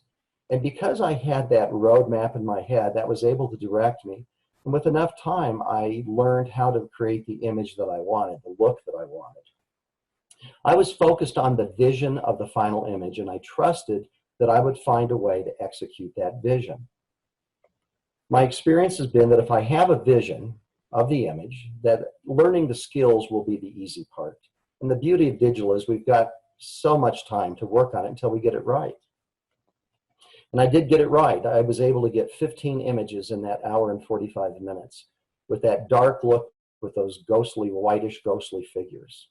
And because I had that roadmap in my head, that was able to direct me. And with enough time, I learned how to create the image that I wanted, the look that I wanted. I was focused on the vision of the final image, and I trusted that I would find a way to execute that vision. My experience has been that if I have a vision of the image, that learning the skills will be the easy part. And the beauty of digital is we've got so much time to work on it until we get it right. And I did get it right. I was able to get 15 images in that hour and 45 minutes with that dark look with those ghostly, whitish, ghostly figures.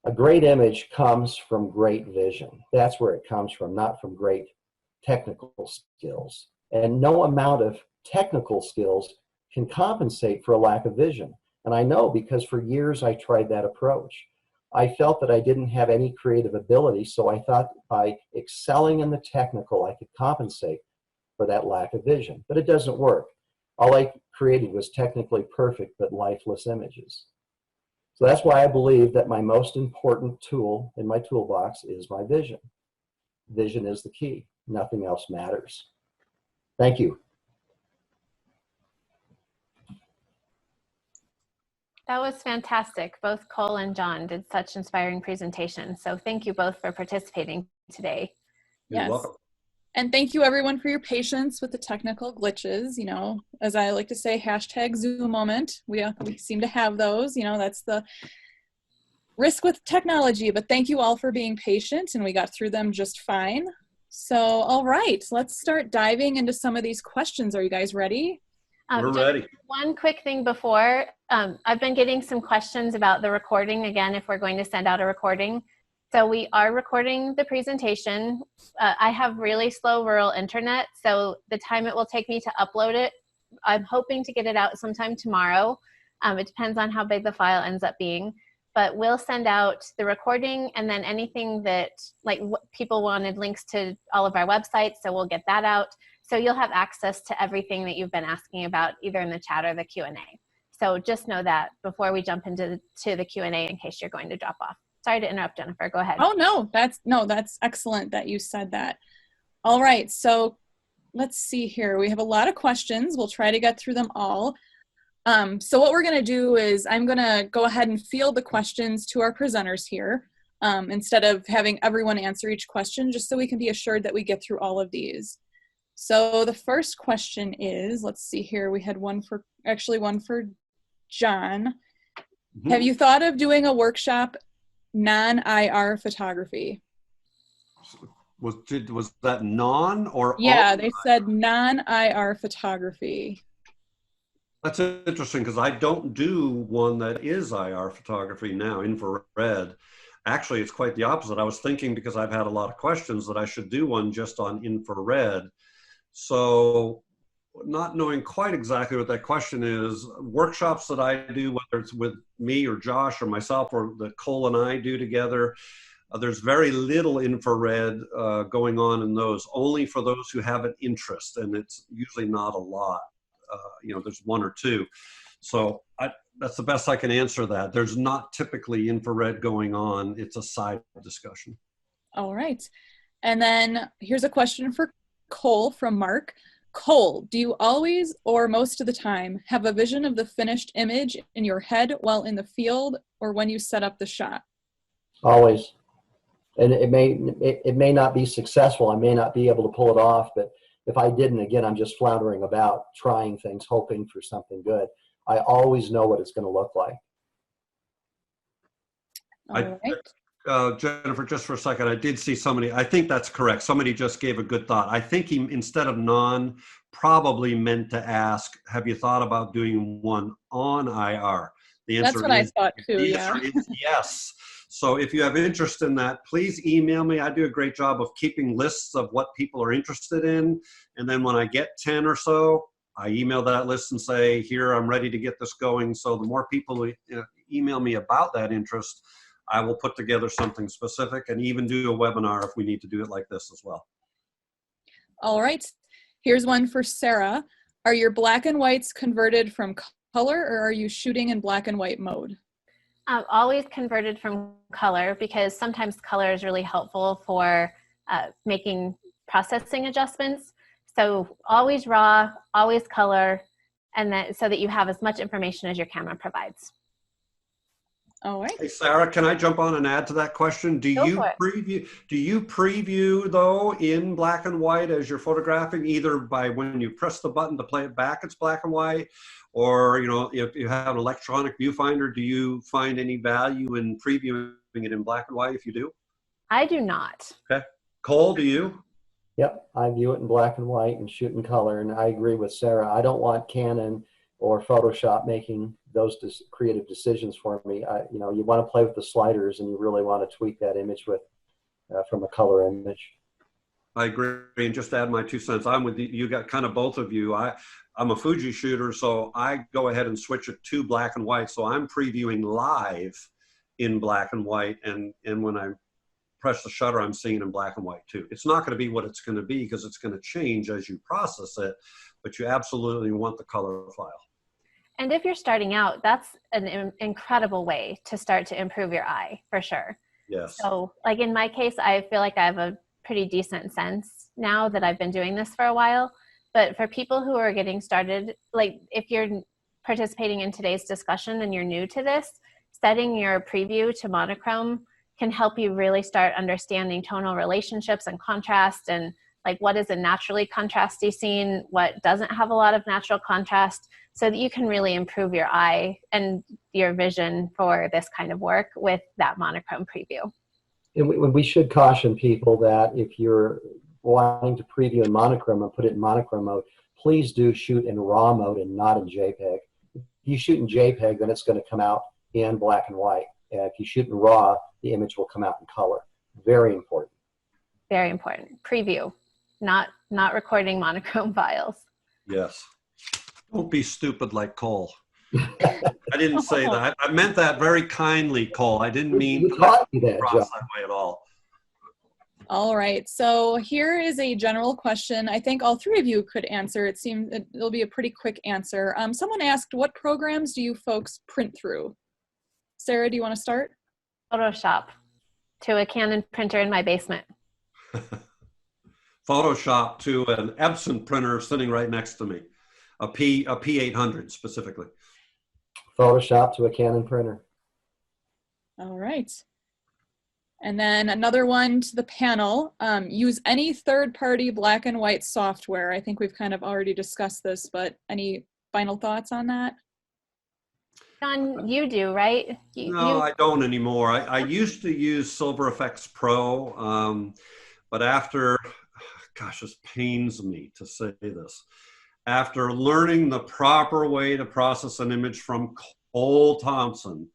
A great image comes from great vision. That's where it comes from, not from great technical skills. And no amount of technical skills can compensate for a lack of vision. And I know because for years I tried that approach. I felt that I didn't have any creative ability, so I thought by excelling in the technical, I could compensate for that lack of vision. But it doesn't work. All I created was technically perfect but lifeless images. So that's why I believe that my most important tool in my toolbox is my vision. Vision is the key. Nothing else matters. Thank you. That was fantastic. Both Cole and John did such inspiring presentations. So thank you both for participating today. You're welcome. And thank you everyone for your patience with the technical glitches. You know, as I like to say, hashtag Zoom moment. We seem to have those, you know, that's the risk with technology, but thank you all for being patient and we got through them just fine. So, all right, let's start diving into some of these questions. Are you guys ready? We're ready. One quick thing before, I've been getting some questions about the recording, again, if we're going to send out a recording. So we are recording the presentation. I have really slow rural internet, so the time it will take me to upload it, I'm hoping to get it out sometime tomorrow. It depends on how big the file ends up being. But we'll send out the recording and then anything that, like people wanted links to all of our websites, so we'll get that out. So you'll have access to everything that you've been asking about, either in the chat or the Q&A. So just know that before we jump into the Q&A in case you're going to drop off. Sorry to interrupt, Jennifer, go ahead. Oh, no, that's excellent that you said that. All right, so let's see here. We have a lot of questions. We'll try to get through them all. So what we're going to do is I'm going to go ahead and field the questions to our presenters here instead of having everyone answer each question, just so we can be assured that we get through all of these. So the first question is, let's see here, we had one for John. Mm-hmm. Have you thought of doing a workshop non-IR photography? Was that non or? Yeah, they said non-IR photography. That's interesting because I don't do one that is IR photography now, infrared. Actually, it's quite the opposite. I was thinking, because I've had a lot of questions, that I should do one just on infrared. So not knowing quite exactly what that question is, workshops that I do, whether it's with me or Josh or myself or that Cole and I do together, there's very little infrared going on in those, only for those who have an interest, and it's usually not a lot. You know, there's one or two. So that's the best I can answer that. There's not typically infrared going on. It's a side discussion. All right. And then here's a question for Cole from Mark. Cole, do you always or most of the time have a vision of the finished image in your head while in the field or when you set up the shot? Always. And it may not be successful. I may not be able to pull it off, but if I didn't, again, I'm just floundering about, trying things, hoping for something good. I always know what it's going to look like. All right. Jennifer, just for a second, I did see somebody, I think that's correct. Somebody just gave a good thought. I think he, instead of non, probably meant to ask, have you thought about doing one on IR? The answer that's what I thought too, the answer is yes. So if you have interest in that, please email me. I do a great job of keeping lists of what people are interested in. And then when I get 10 or so, I email that list and say, here, I'm ready to get this going. So the more people who email me about that interest, I will put together something specific and even do a webinar if we need to do it like this as well. All right. Here's one for Sarah. Are your black and whites converted from color or are you shooting in black and white mode? Always converted from color, because sometimes color is really helpful for making processing adjustments. So always raw, always color, and then so that you have as much information as your camera provides. All right. Hey, Sarah, can I jump on and add to that question? Do Go you for it. preview though in black and white as you're photographing, either by when you press the button to play it back, it's black and white, or if you have an electronic viewfinder, do you find any value in previewing it in black and white if you do? I do not. Okay. Cole, do you? Yep, I view it in black and white and shoot in color, and I agree with Sarah. I don't want Canon or Photoshop making those creative decisions for me. You want to play with the sliders, and you really want to tweak that image with from a color image. I agree, and just to add my 2 cents, I'm with you. Got kind of both of you. I'm a Fuji shooter, so I go ahead and switch it to black and white. So I'm previewing live in black and white, and when I press the shutter, I'm seeing it in black and white too. It's not going to be what it's going to be because it's going to change as you process it, but you absolutely want the color file. And if you're starting out, that's an incredible way to start to improve your eye, for sure. Yes. So like in my case, I feel like I have a pretty decent sense now that I've been doing this for a while. But for people who are getting started, like if you're participating in today's discussion and you're new to this, setting your preview to monochrome can help you really start understanding tonal relationships and contrast, and like what is a naturally contrasty scene, what doesn't have a lot of natural contrast, so that you can really improve your eye and your vision for this kind of work with that monochrome preview. And we should caution people that if you're wanting to preview in monochrome and put it in monochrome mode, please do shoot in RAW mode and not in JPEG. If you shoot in JPEG, then it's going to come out in black and white. And if you shoot in RAW, the image will come out in color. Very important. Very important. Preview, not recording monochrome files. Yes. Don't be stupid like Cole. I didn't say that. I meant that very kindly, Cole. I didn't mean you taught me that, John. that way at all. All right, so here is a general question. I think all three of you could answer. It seems it'll be a pretty quick answer. Someone asked, what programs do you folks print through? Sarah, do you want to start? Photoshop to a Canon printer in my basement. Photoshop to an Epson printer sitting right next to me. A P800 specifically. Photoshop to a Canon printer. All right. And then another one to the panel, use any third-party black and white software. I think we've kind of already discussed this, but any final thoughts on that? John, you do, right? No, I don't anymore. I used to use Silver Effects Pro, but after, gosh, this pains me to say this. After learning the proper way to process an image from Cole Thompson,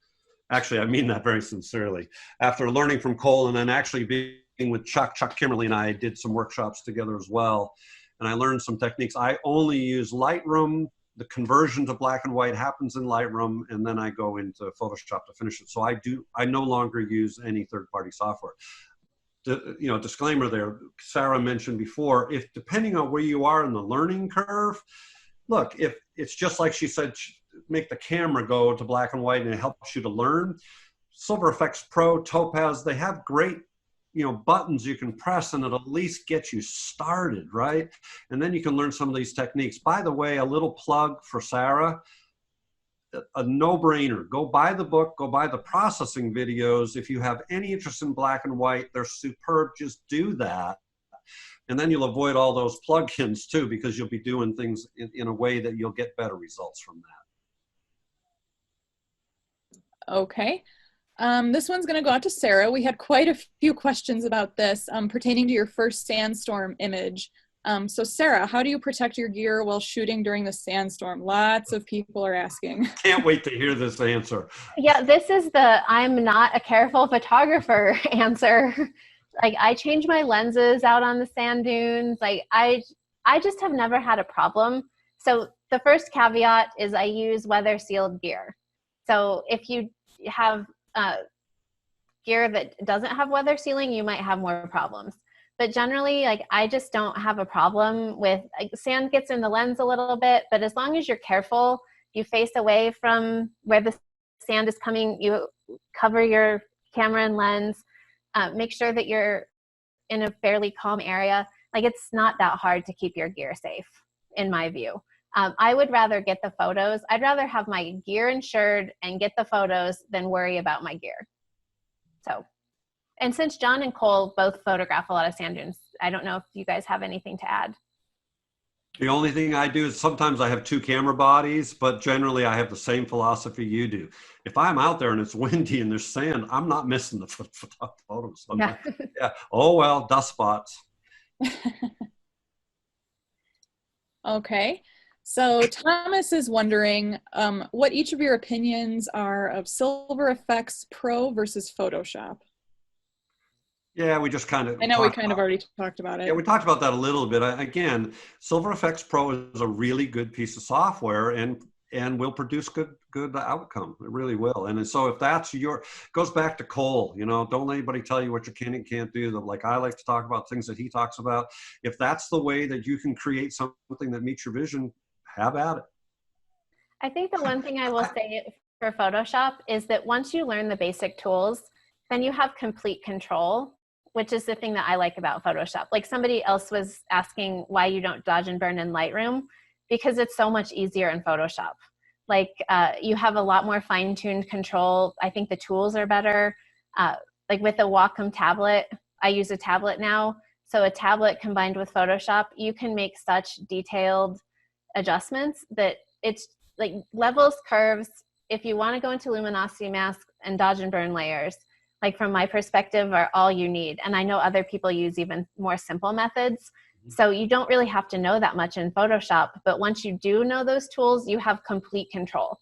actually, I mean that very sincerely. After learning from Cole and then actually being with Chuck Kimmerly and I did some workshops together as well, and I learned some techniques. I only use Lightroom. The conversion to black and white happens in Lightroom, and then I go into Photoshop to finish it. So I no longer use any third-party software. Disclaimer there, Sarah mentioned before, if depending on where you are in the learning curve, look, if it's just like she said, make the camera go to black and white and it helps you to learn. Silver Effects Pro, Topaz, they have great, buttons you can press and it'll at least get you started, right? And then you can learn some of these techniques. By the way, a little plug for Sarah, a no-brainer. Go buy the book, go buy the processing videos. If you have any interest in black and white, they're superb. Just do that. And then you'll avoid all those plugins too, because you'll be doing things in a way that you'll get better results from that. Okay. This one's going to go out to Sarah. We had quite a few questions about this pertaining to your first sandstorm image. So Sarah, how do you protect your gear while shooting during the sandstorm? Lots of people are asking. Can't wait to hear this answer. Yeah, this is the I'm not a careful photographer answer. Like I change my lenses out on the sand dunes. Like I just have never had a problem. So the first caveat is I use weather sealed gear. So if you have gear that doesn't have weather sealing, you might have more problems. But generally, like I just don't have a problem with sand gets in the lens a little bit, but as long as you're careful, you face away from where the sand is coming, you cover your camera and lens, make sure that you're in a fairly calm area. Like, it's not that hard to keep your gear safe, in my view. I would rather get the photos. I'd rather have my gear insured and get the photos than worry about my gear. So, and since John and Cole both photograph a lot of sand dunes, I don't know if you guys have anything to add. The only thing I do is sometimes I have two camera bodies, but generally I have the same philosophy you do. If I'm out there and it's windy and there's sand, I'm not missing the photos. Yeah. Yeah. Oh, well, dust spots. Okay. So Thomas is wondering what each of your opinions are of Silver Effects Pro versus Photoshop. Yeah, we just kind of. I know we kind of already talked about it. Yeah, we talked about that a little bit. Again, Silver Effects Pro is a really good piece of software and will produce good outcome. It really will. And so if that's goes back to Cole, you know, don't let anybody tell you what you can and can't do. Like I like to talk about things that he talks about. If that's the way that you can create something that meets your vision, have at it. I think the one thing I will say for Photoshop is that once you learn the basic tools, then you have complete control, which is the thing that I like about Photoshop. Like somebody else was asking why you don't dodge and burn in Lightroom, because it's so much easier in Photoshop. Like you have a lot more fine-tuned control. I think the tools are better. Like with the Wacom tablet, I use a tablet now. So a tablet combined with Photoshop, you can make such detailed adjustments that it's like levels, curves. If you want to go into luminosity mask and dodge and burn layers, like from my perspective, are all you need. And I know other people use even more simple methods. So you don't really have to know that much in Photoshop, but once you do know those tools, you have complete control.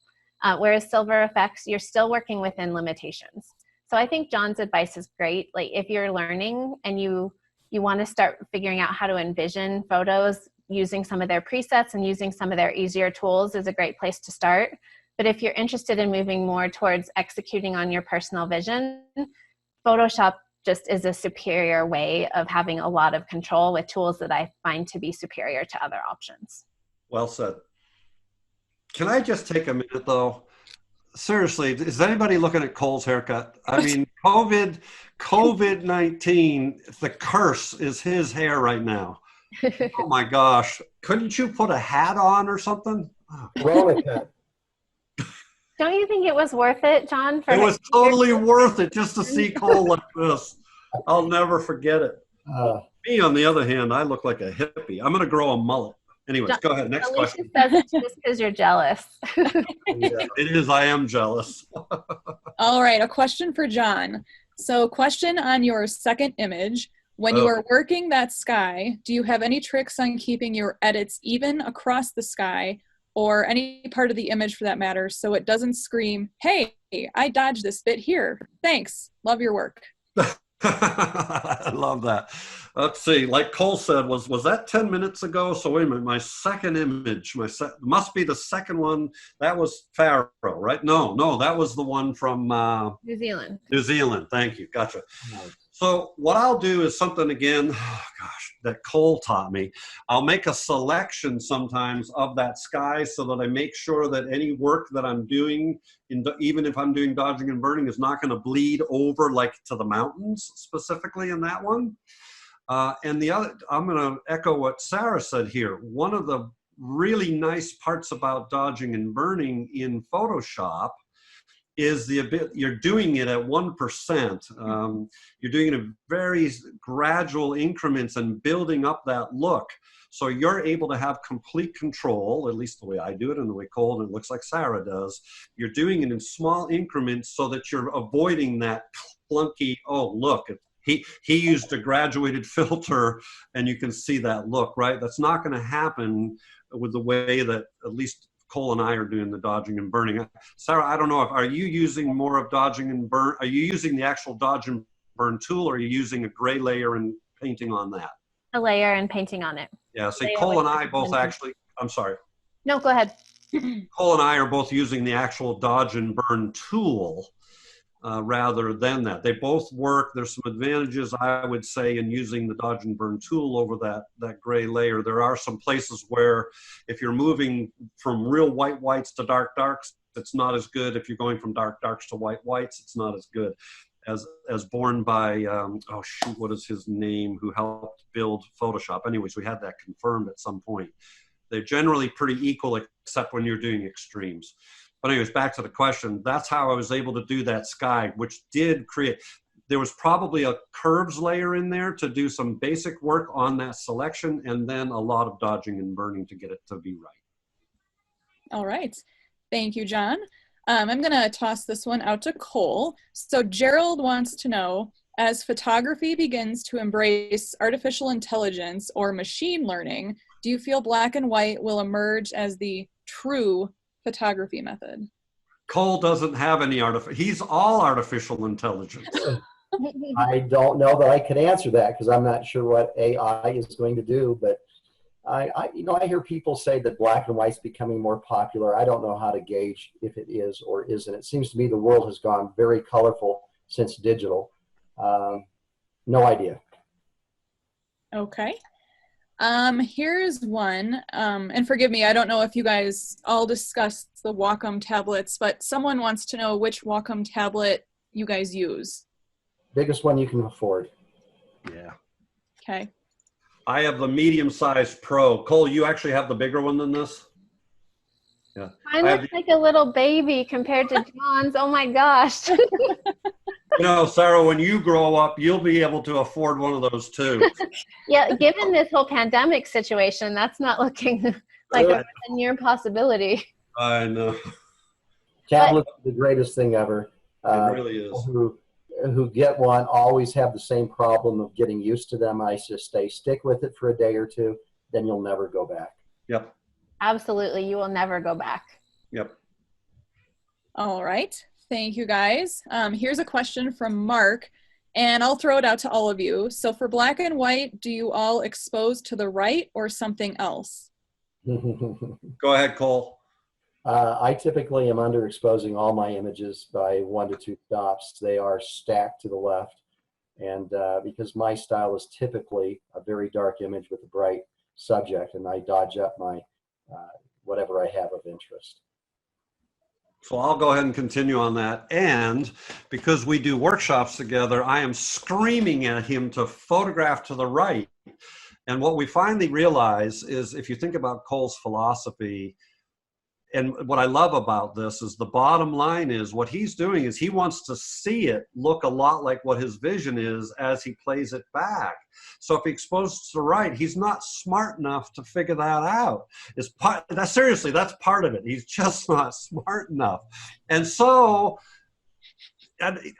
Whereas Silver Effects, you're still working within limitations. So I think John's advice is great. Like if you're learning and you want to start figuring out how to envision photos using some of their presets and using some of their easier tools is a great place to start. But if you're interested in moving more towards executing on your personal vision, Photoshop just is a superior way of having a lot of control with tools that I find to be superior to other options. Well said. Can I just take a minute though? Seriously, is anybody looking at Cole's haircut? I mean, COVID-19, the curse is his hair right now. Oh my gosh. Couldn't you put a hat on or something? Roman hat. Don't you think it was worth it, John? It was totally worth it just to see Cole like this. I'll never forget it. Me, on the other hand, I look like a hippie. I'm going to grow a mullet. Anyways, John, go ahead. Next Alicia question. says it's just because you're jealous. It is. I am jealous. All right, a question for John. So question on your second image. When you are working that sky, do you have any tricks on keeping your edits even across the sky or any part of the image for that matter so it doesn't scream, hey, I dodged this bit here. Thanks. Love your work. I love that. Let's see. Like Cole said, was that 10 minutes ago? So wait a minute. My second image, must be the second one. That was Pharaoh, right? No, that was the one from New Zealand. New Zealand. Thank you. Gotcha. So what I'll do is something again, that Cole taught me. I'll make a selection sometimes of that sky so that I make sure that any work that I'm doing, even if I'm doing dodging and burning, is not going to bleed over like to the mountains specifically in that one. And the other, I'm going to echo what Sarah said here. One of the really nice parts about dodging and burning in Photoshop is you're doing it at 1%. You're doing it in very gradual increments and building up that look. So you're able to have complete control, at least the way I do it and the way Cole and it looks like Sarah does. You're doing it in small increments so that you're avoiding that clunky, oh, look, he used a graduated filter and you can see that look, right? That's not going to happen with the way that at least Cole and I are doing the dodging and burning. Sarah, I don't know, are you using more of dodging and burn? Are you using the actual dodge and burn tool or are you using a gray layer and painting on that? A layer and painting on it. Yeah, see, Cole and I both actually, I'm sorry. No, go ahead. Cole and I are both using the actual dodge and burn tool rather than that. They both work. There's some advantages, I would say, in using the dodge and burn tool over that gray layer. There are some places where if you're moving from real white whites to dark darks, it's not as good. If you're going from dark darks to white whites, it's not as good. as born by, oh shoot, what is his name, who helped build Photoshop. Anyways, we had that confirmed at some point. They're generally pretty equal, except when you're doing extremes. But anyways, back to the question, that's how I was able to do that sky, which did create, there was probably a curves layer in there to do some basic work on that selection, and then a lot of dodging and burning to get it to be right. All right. Thank you, John. I'm going to toss this one out to Cole. So Gerald wants to know, as photography begins to embrace artificial intelligence or machine learning, do you feel black and white will emerge as the true photography method? Cole doesn't have any he's all artificial intelligence. I don't know that I can answer that because I'm not sure what AI is going to do, but I hear people say that black and white's becoming more popular. I don't know how to gauge if it is or isn't. It seems to me the world has gone very colorful since digital. No idea. Okay. Here's one, and forgive me, I don't know if you guys all discussed the Wacom tablets, but someone wants to know which Wacom tablet you guys use. Biggest one you can afford. Yeah. Okay. I have the medium-sized Pro. Cole, you actually have the bigger one than this? Yeah. Mine looks like a little baby compared to John's. Oh my gosh. You know, Sarah, when you grow up, you'll be able to afford one of those too. Yeah, given this whole pandemic situation, that's not looking like a near possibility. I know. Tablets are the greatest thing ever. It really is. Who get one always have the same problem of getting used to them. I just stick with it for a day or two, then you'll never go back. Yep. Absolutely, you will never go back. Yep. All right. Thank you, guys. Here's a question from Mark, and I'll throw it out to all of you. So for black and white, do you all expose to the right or something else? Go ahead, Cole. I typically am underexposing all my images by 1 to 2 stops. They are stacked to the left. And because my style is typically a very dark image with a bright subject, and I dodge up my whatever I have of interest. So I'll go ahead and continue on that. And because we do workshops together, I am screaming at him to photograph to the right. And what we finally realize is, if you think about Cole's philosophy, and what I love about this is the bottom line is what he's doing is he wants to see it look a lot like what his vision is as he plays it back. So if he exposes to the right, he's not smart enough to figure that out. Seriously, that's part of it. He's just not smart enough. And so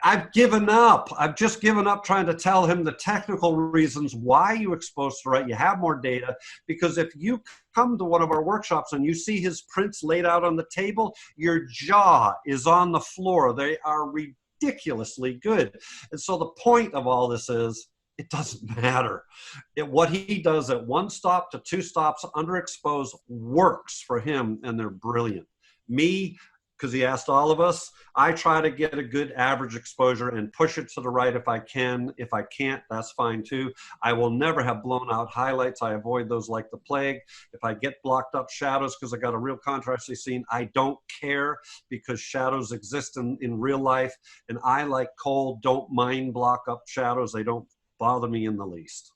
I've given up. I've just given up trying to tell him the technical reasons why you expose to right. You have more data, because if you come to one of our workshops and you see his prints laid out on the table, your jaw is on the floor. They are ridiculously good. And so the point of all this is, it doesn't matter. What he does at 1 stop to 2 stops underexposed works for him, and they're brilliant. Me, because he asked all of us, I try to get a good average exposure and push it to the right if I can. If I can't, that's fine too. I will never have blown out highlights. I avoid those like the plague. If I get blocked up shadows because I got a real contrasty scene, I don't care, because shadows exist in real life. And I, like Cole, don't mind block up shadows. They don't bother me in the least.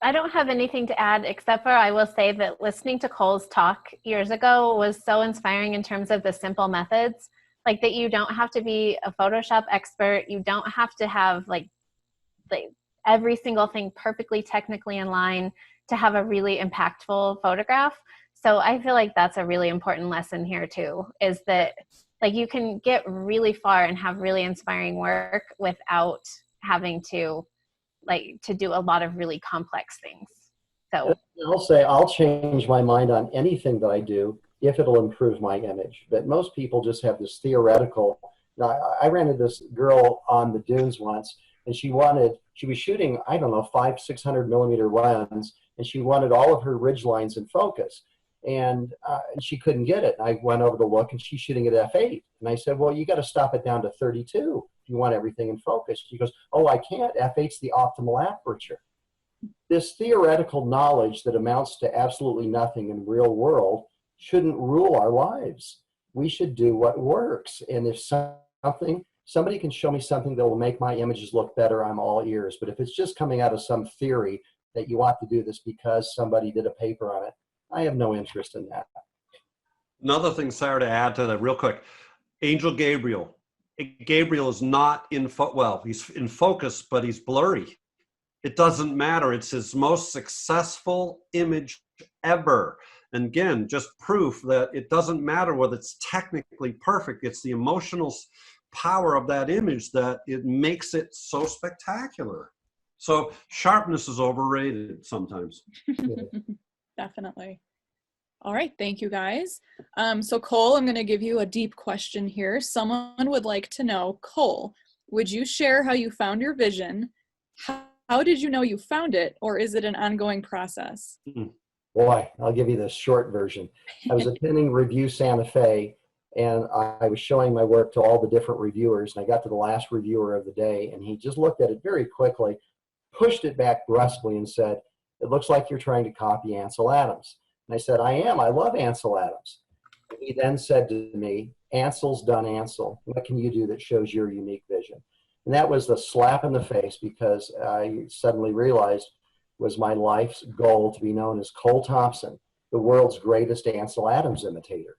I don't have anything to add, except for I will say that listening to Cole's talk years ago was so inspiring in terms of the simple methods, like that you don't have to be a Photoshop expert. You don't have to have like every single thing perfectly technically in line to have a really impactful photograph. So I feel like that's a really important lesson here too, is that like you can get really far and have really inspiring work without having to do a lot of really complex things. So I'll say I'll change my mind on anything that I do if it'll improve my image. But most people just have this theoretical. Now, I ran into this girl on the dunes once, and she was shooting, I don't know, 500-600 millimeter lens, and she wanted all of her ridge lines in focus. And she couldn't get it. And I went over to look, and she's shooting at f8. And I said, well, you got to stop it down to 32 if you want everything in focus. She goes, oh, I can't. f8's the optimal aperture. This theoretical knowledge that amounts to absolutely nothing in real world shouldn't rule our lives. We should do what works. And if something somebody can show me something that will make my images look better, I'm all ears. But if it's just coming out of some theory that you ought to do this because somebody did a paper on it, I have no interest in that. Another thing, Sarah, to add to that real quick, Angel Gabriel. Gabriel is not he's in focus, but he's blurry. It doesn't matter. It's his most successful image ever. And again, just proof that it doesn't matter whether it's technically perfect. It's the emotional power of that image that it makes it so spectacular. So sharpness is overrated sometimes. Definitely. All right, thank you guys. So Cole, I'm going to give you a deep question here. Someone would like to know, Cole, would you share how you found your vision? How did you know you found it, or is it an ongoing process? Boy, I'll give you the short version. I was attending Review Santa Fe, and I was showing my work to all the different reviewers, and I got to the last reviewer of the day, and he just looked at it very quickly, pushed it back brusquely, and said, "It looks like you're trying to copy Ansel Adams." And I said, "I am. I love Ansel Adams." And he then said to me, "Ansel's done Ansel. What can you do that shows your unique vision?" And that was the slap in the face, because I suddenly realized it was my life's goal to be known as Cole Thompson, the world's greatest Ansel Adams imitator.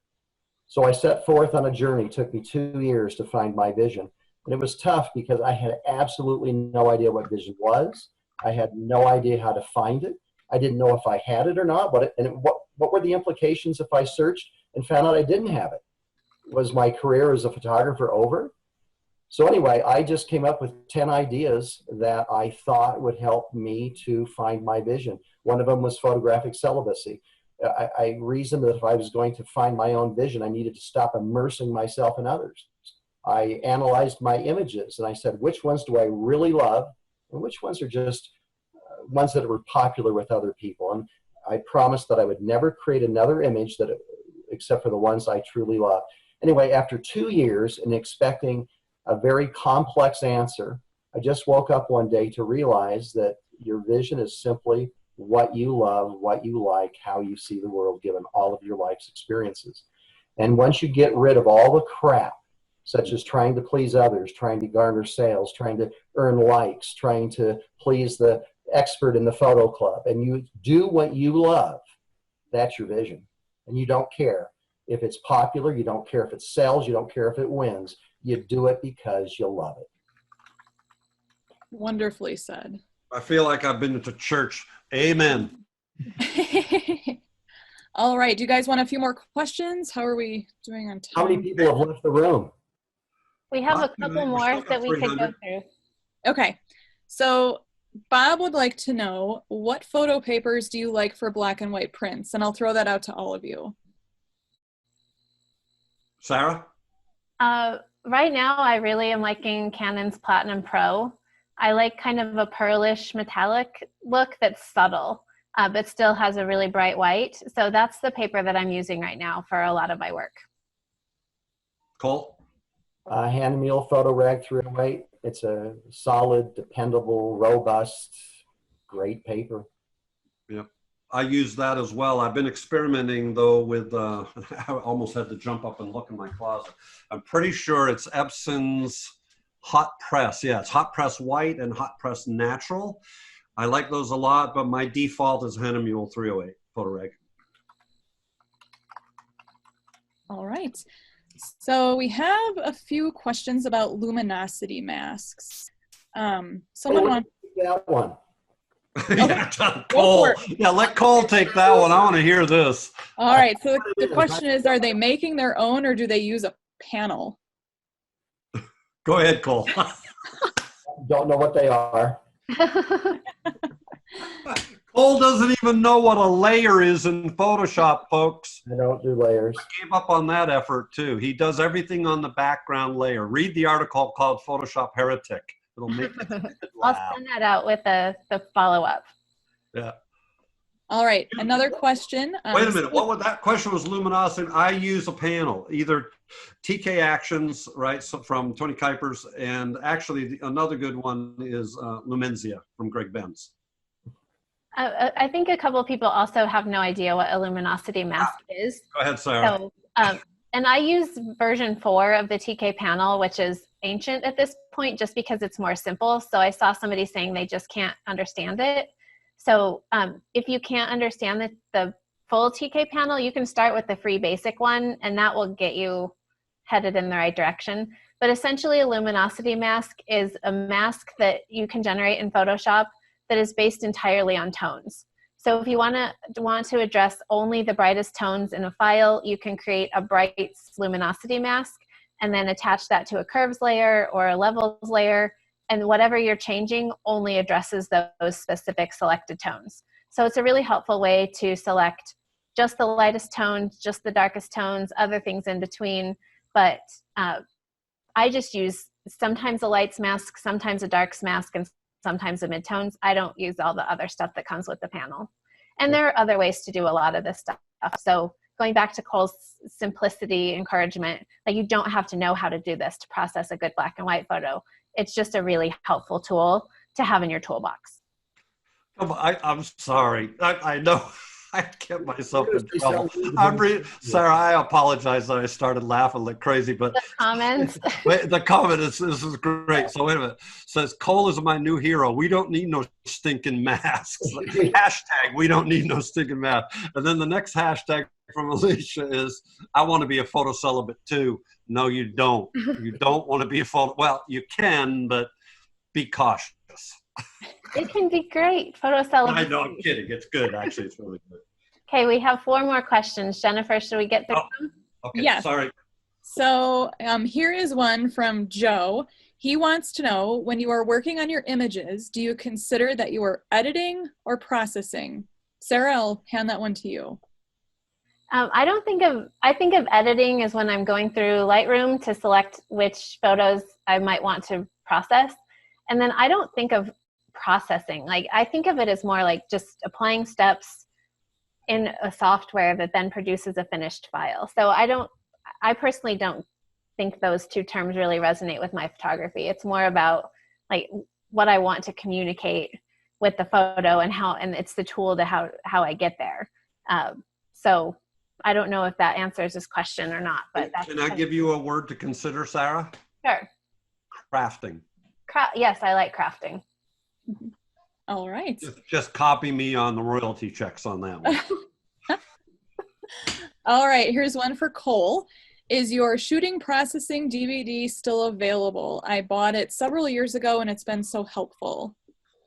So I set forth on a journey. It took me 2 years to find my vision. And it was tough because I had absolutely no idea what vision was. I had no idea how to find it. I didn't know if I had it or not. What were the implications if I searched and found out I didn't have it? Was my career as a photographer over? So anyway, I just came up with 10 ideas that I thought would help me to find my vision. One of them was photographic celibacy. I reasoned that if I was going to find my own vision, I needed to stop immersing myself in others. I analyzed my images, and I said, which ones do I really love, and which ones are just ones that were popular with other people. And I promised that I would never create another image except for the ones I truly love. Anyway, after 2 years and expecting a very complex answer, I just woke up one day to realize that your vision is simply what you love, what you like, how you see the world given all of your life's experiences. And once you get rid of all the crap, such as trying to please others, trying to garner sales, trying to earn likes, trying to please the expert in the photo club, and you do what you love, that's your vision. And you don't care if it's popular, you don't care if it sells, you don't care if it wins. You do it because you love it. Wonderfully said. I feel like I've been to church. Amen. All right. Do you guys want a few more questions? How are we doing on time? How many people have left the room? We have a couple more that we could go through. Okay. So Bob would like to know, what photo papers do you like for black and white prints? And I'll throw that out to all of you. Sarah? Right now, I really am liking Canon's Platinum Pro. I like kind of a pearlish metallic look that's subtle, but still has a really bright white. So that's the paper that I'm using right now for a lot of my work. Cole? Hand Mule Photo Rag 308. It's a solid, dependable, robust, great paper. Yep. I use that as well. I've been experimenting though with, I almost had to jump up and look in my closet. I'm pretty sure it's Epson's Hot Press. Yeah, it's Hot Press White and Hot Press Natural. I like those a lot, but my default is Hand Mule 308 Photo Rag. All right. So we have a few questions about luminosity masks. Someone wants that one. Yeah, Cole. Yeah, let Cole take that one. I want to hear this. All right. So the question is, are they making their own or do they use a panel? Go ahead, Cole. Don't know what they are. Cole doesn't even know what a layer is in Photoshop, folks. I don't do layers. I gave up on that effort too. He does everything on the background layer. Read the article called Photoshop Heretic. It'll make you laugh. I'll send that out with the follow-up. Yeah. All right. Another question. Wait a minute. What was that question? Was luminosity? I use a panel, either TK Actions, right, so from Tony Kuipers, and actually another good one is Lumenzia from Greg Benz. I think a couple of people also have no idea what a luminosity mask is. Go ahead, Sarah. So And I use version 4 of the TK panel, which is ancient at this point, just because it's more simple. So I saw somebody saying they just can't understand it. So if you can't understand the full TK panel, you can start with the free basic one, and that will get you headed in the right direction. But essentially, a luminosity mask is a mask that you can generate in Photoshop that is based entirely on tones. So if you want to address only the brightest tones in a file, you can create a bright luminosity mask and then attach that to a curves layer or a levels layer, and whatever you're changing only addresses those specific selected tones. So it's a really helpful way to select just the lightest tones, just the darkest tones, other things in between. But I just use sometimes a lights mask, sometimes a darks mask, and sometimes a midtones. I don't use all the other stuff that comes with the panel. And there are other ways to do a lot of this stuff. So going back to Cole's simplicity encouragement, like, you don't have to know how to do this to process a good black and white photo. It's just a really helpful tool to have in your toolbox. I'm sorry. I know I kept myself in trouble. Sarah, I apologize that I started laughing like crazy, but the comments. The comment is, this is great. So wait a minute. It says, Cole is my new hero. We don't need no stinking masks. Hashtag, we don't need no stinking mask. And then the next hashtag from Alicia is, I want to be a photo celibate too. No, you don't. You don't want to be a photo. Well, you can, but be cautious. It can be great. Photo celibate. I know, I'm kidding. It's good. Actually, it's really good. Okay, we have 4 more questions. Jennifer, should we get through them? Okay, Yes. Sorry. So here is one from Joe. He wants to know, when you are working on your images, do you consider that you are editing or processing? Sarah, I'll hand that one to you. I think of editing as when I'm going through Lightroom to select which photos I might want to process. And then I don't think of processing. Like, I think of it as more like just applying steps in a software that then produces a finished file. So I personally don't think those two terms really resonate with my photography. It's more about like what I want to communicate with the photo and it's the tool to how I get there. So I don't know if that answers this question or not, but that's— Can I give you a word to consider, Sarah? Sure. Crafting. Yes, I like crafting. All right. Just copy me on the royalty checks on that one. All right, here's one for Cole. Is your shooting processing DVD still available? I bought it several years ago and it's been so helpful.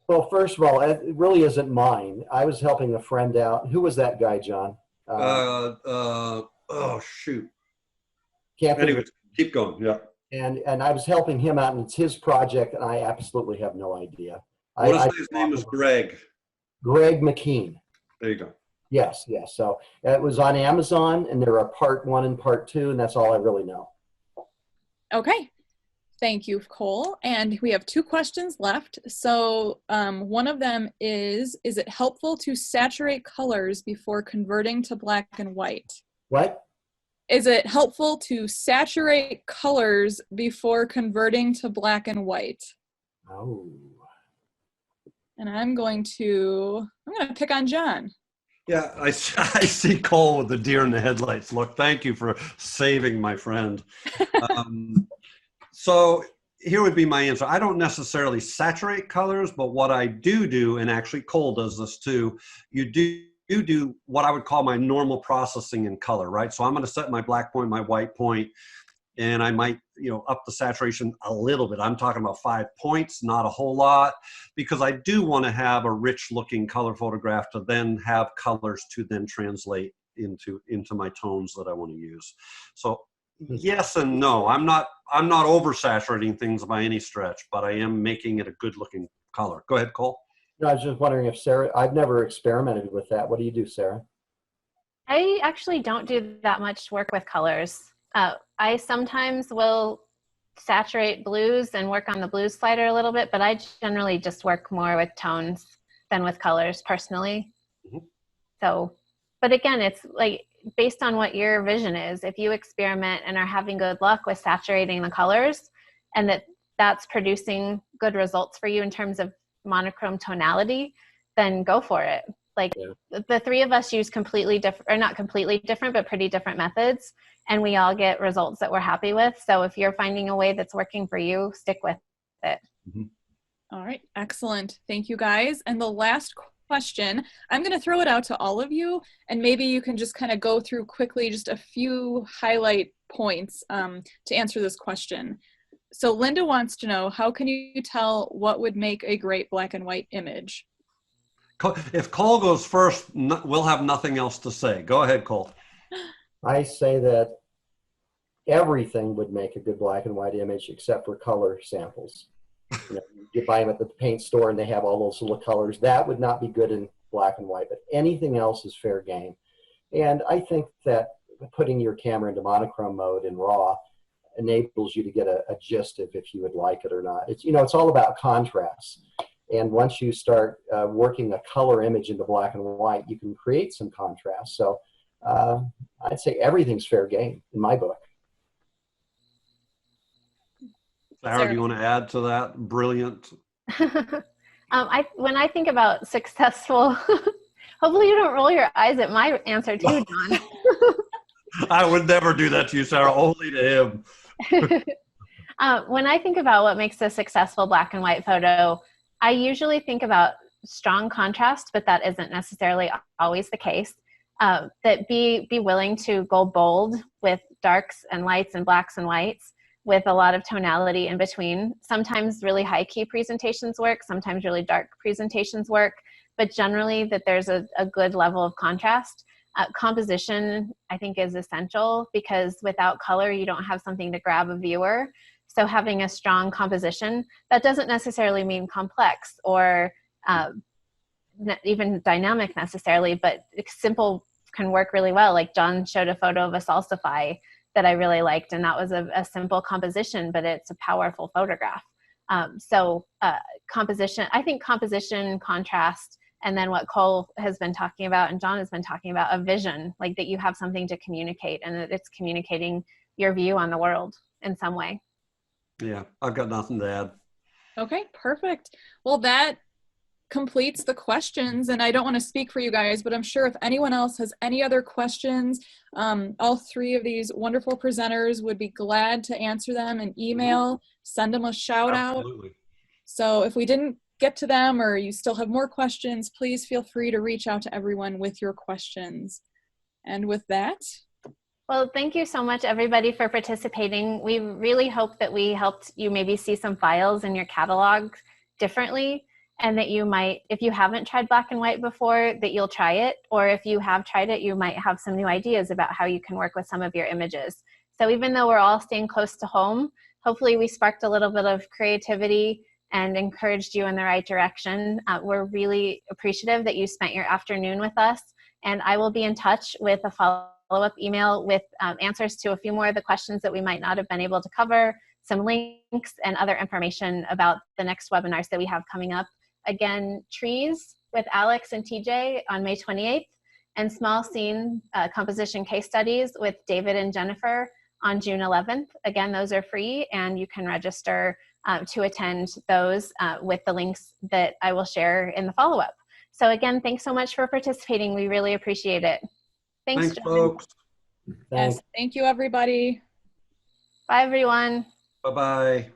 Well, first of all, it really isn't mine. I was helping a friend out. Who was that guy, John? Oh, shoot. Anyway, keep going. Yeah. And I was helping him out, and it's his project, and I absolutely have no idea. His name is Greg. Greg McKean. There you go. Yes. So it was on Amazon, and there are part 1 and part 2, and that's all I really know. Okay. Thank you, Cole. And we have 2 questions left. So one of them is it helpful to saturate colors before converting to black and white? What? Is it helpful to saturate colors before converting to black and white? Oh. And I'm going to pick on John. Yeah, I see Cole with the deer in the headlights. Look, thank you for saving my friend. So here would be my answer. I don't necessarily saturate colors, but what I do, and actually Cole does this too, you do what I would call my normal processing in color, right? So I'm going to set my black point, my white point, and I might, up the saturation a little bit. I'm talking about 5 points, not a whole lot, because I do want to have a rich looking color photograph to then have colors to then translate into my tones that I want to use. So yes and no. I'm not oversaturating things by any stretch, but I am making it a good looking color. Go ahead, Cole. No, I was just wondering if Sarah, I've never experimented with that. What do you do, Sarah? I actually don't do that much work with colors. I sometimes will saturate blues and work on the blues slider a little bit, but I generally just work more with tones than with colors personally. Mm-hmm. So, but again, it's like based on what your vision is. If you experiment and are having good luck with saturating the colors and that's producing good results for you in terms of monochrome tonality, then go for it. Like Yeah. the three of us use completely different, or not completely different, but pretty different methods. And we all get results that we're happy with. So if you're finding a way that's working for you, stick with it. Mm-hmm. All right, excellent. Thank you guys. And the last question, I'm going to throw it out to all of you, and maybe you can just kind of go through quickly just a few highlight points to answer this question. So Linda wants to know, how can you tell what would make a great black and white image? If Cole goes first, we'll have nothing else to say. Go ahead, Cole. I say that everything would make a good black and white image except for color samples. You know, you buy them at the paint store and they have all those little colors. That would not be good in black and white, but anything else is fair game. And I think that putting your camera into monochrome mode in RAW enables you to get a gist of if you would like it or not. It's, you know, it's all about contrast. And once you start working a color image into black and white, you can create some contrast. So I'd say everything's fair game in my book. Sarah, do you want to add to that? Brilliant. When I think about successful, hopefully you don't roll your eyes at my answer too, John. I would never do that to you, Sarah, only to him. When I think about what makes a successful black and white photo, I usually think about strong contrast, but that isn't necessarily always the case. That be willing to go bold with darks and lights and blacks and whites, with a lot of tonality in between. Sometimes really high key presentations work, sometimes really dark presentations work, but generally that there's a good level of contrast. Composition, I think, is essential, because without color, you don't have something to grab a viewer. So having a strong composition, that doesn't necessarily mean complex or even dynamic necessarily, but simple can work really well. Like John showed a photo of a salsify that I really liked, and that was a simple composition, but it's a powerful photograph. Composition, I think composition, contrast, and then what Cole has been talking about and John has been talking about, a vision, like that you have something to communicate and that it's communicating your view on the world in some way. Yeah, I've got nothing to add. Okay, perfect. Well, that completes the questions, and I don't want to speak for you guys, but I'm sure if anyone else has any other questions, all three of these wonderful presenters would be glad to answer them in email, send them a shout out. So if we didn't get to them or you still have more questions, please feel free to reach out to everyone with your questions. And with that, well, thank you so much, everybody, for participating. We really hope that we helped you maybe see some files in your catalog differently, and that you might, if you haven't tried black and white before, that you'll try it. Or if you have tried it, you might have some new ideas about how you can work with some of your images. So even though we're all staying close to home, hopefully we sparked a little bit of creativity and encouraged you in the right direction. We're really appreciative that you spent your afternoon with us. And I will be in touch with a follow-up email with answers to a few more of the questions that we might not have been able to cover, some links and other information about the next webinars that we have coming up. Again, Trees with Alex and TJ on May 28th, and Small Scene Composition Case Studies with David and Jennifer on June 11th. Again, those are free, and you can register to attend those with the links that I will share in the follow-up. So again, thanks so much for participating. We really appreciate it. Thanks, John. Folks. Yes, thank you, everybody. Bye, everyone. Bye-bye.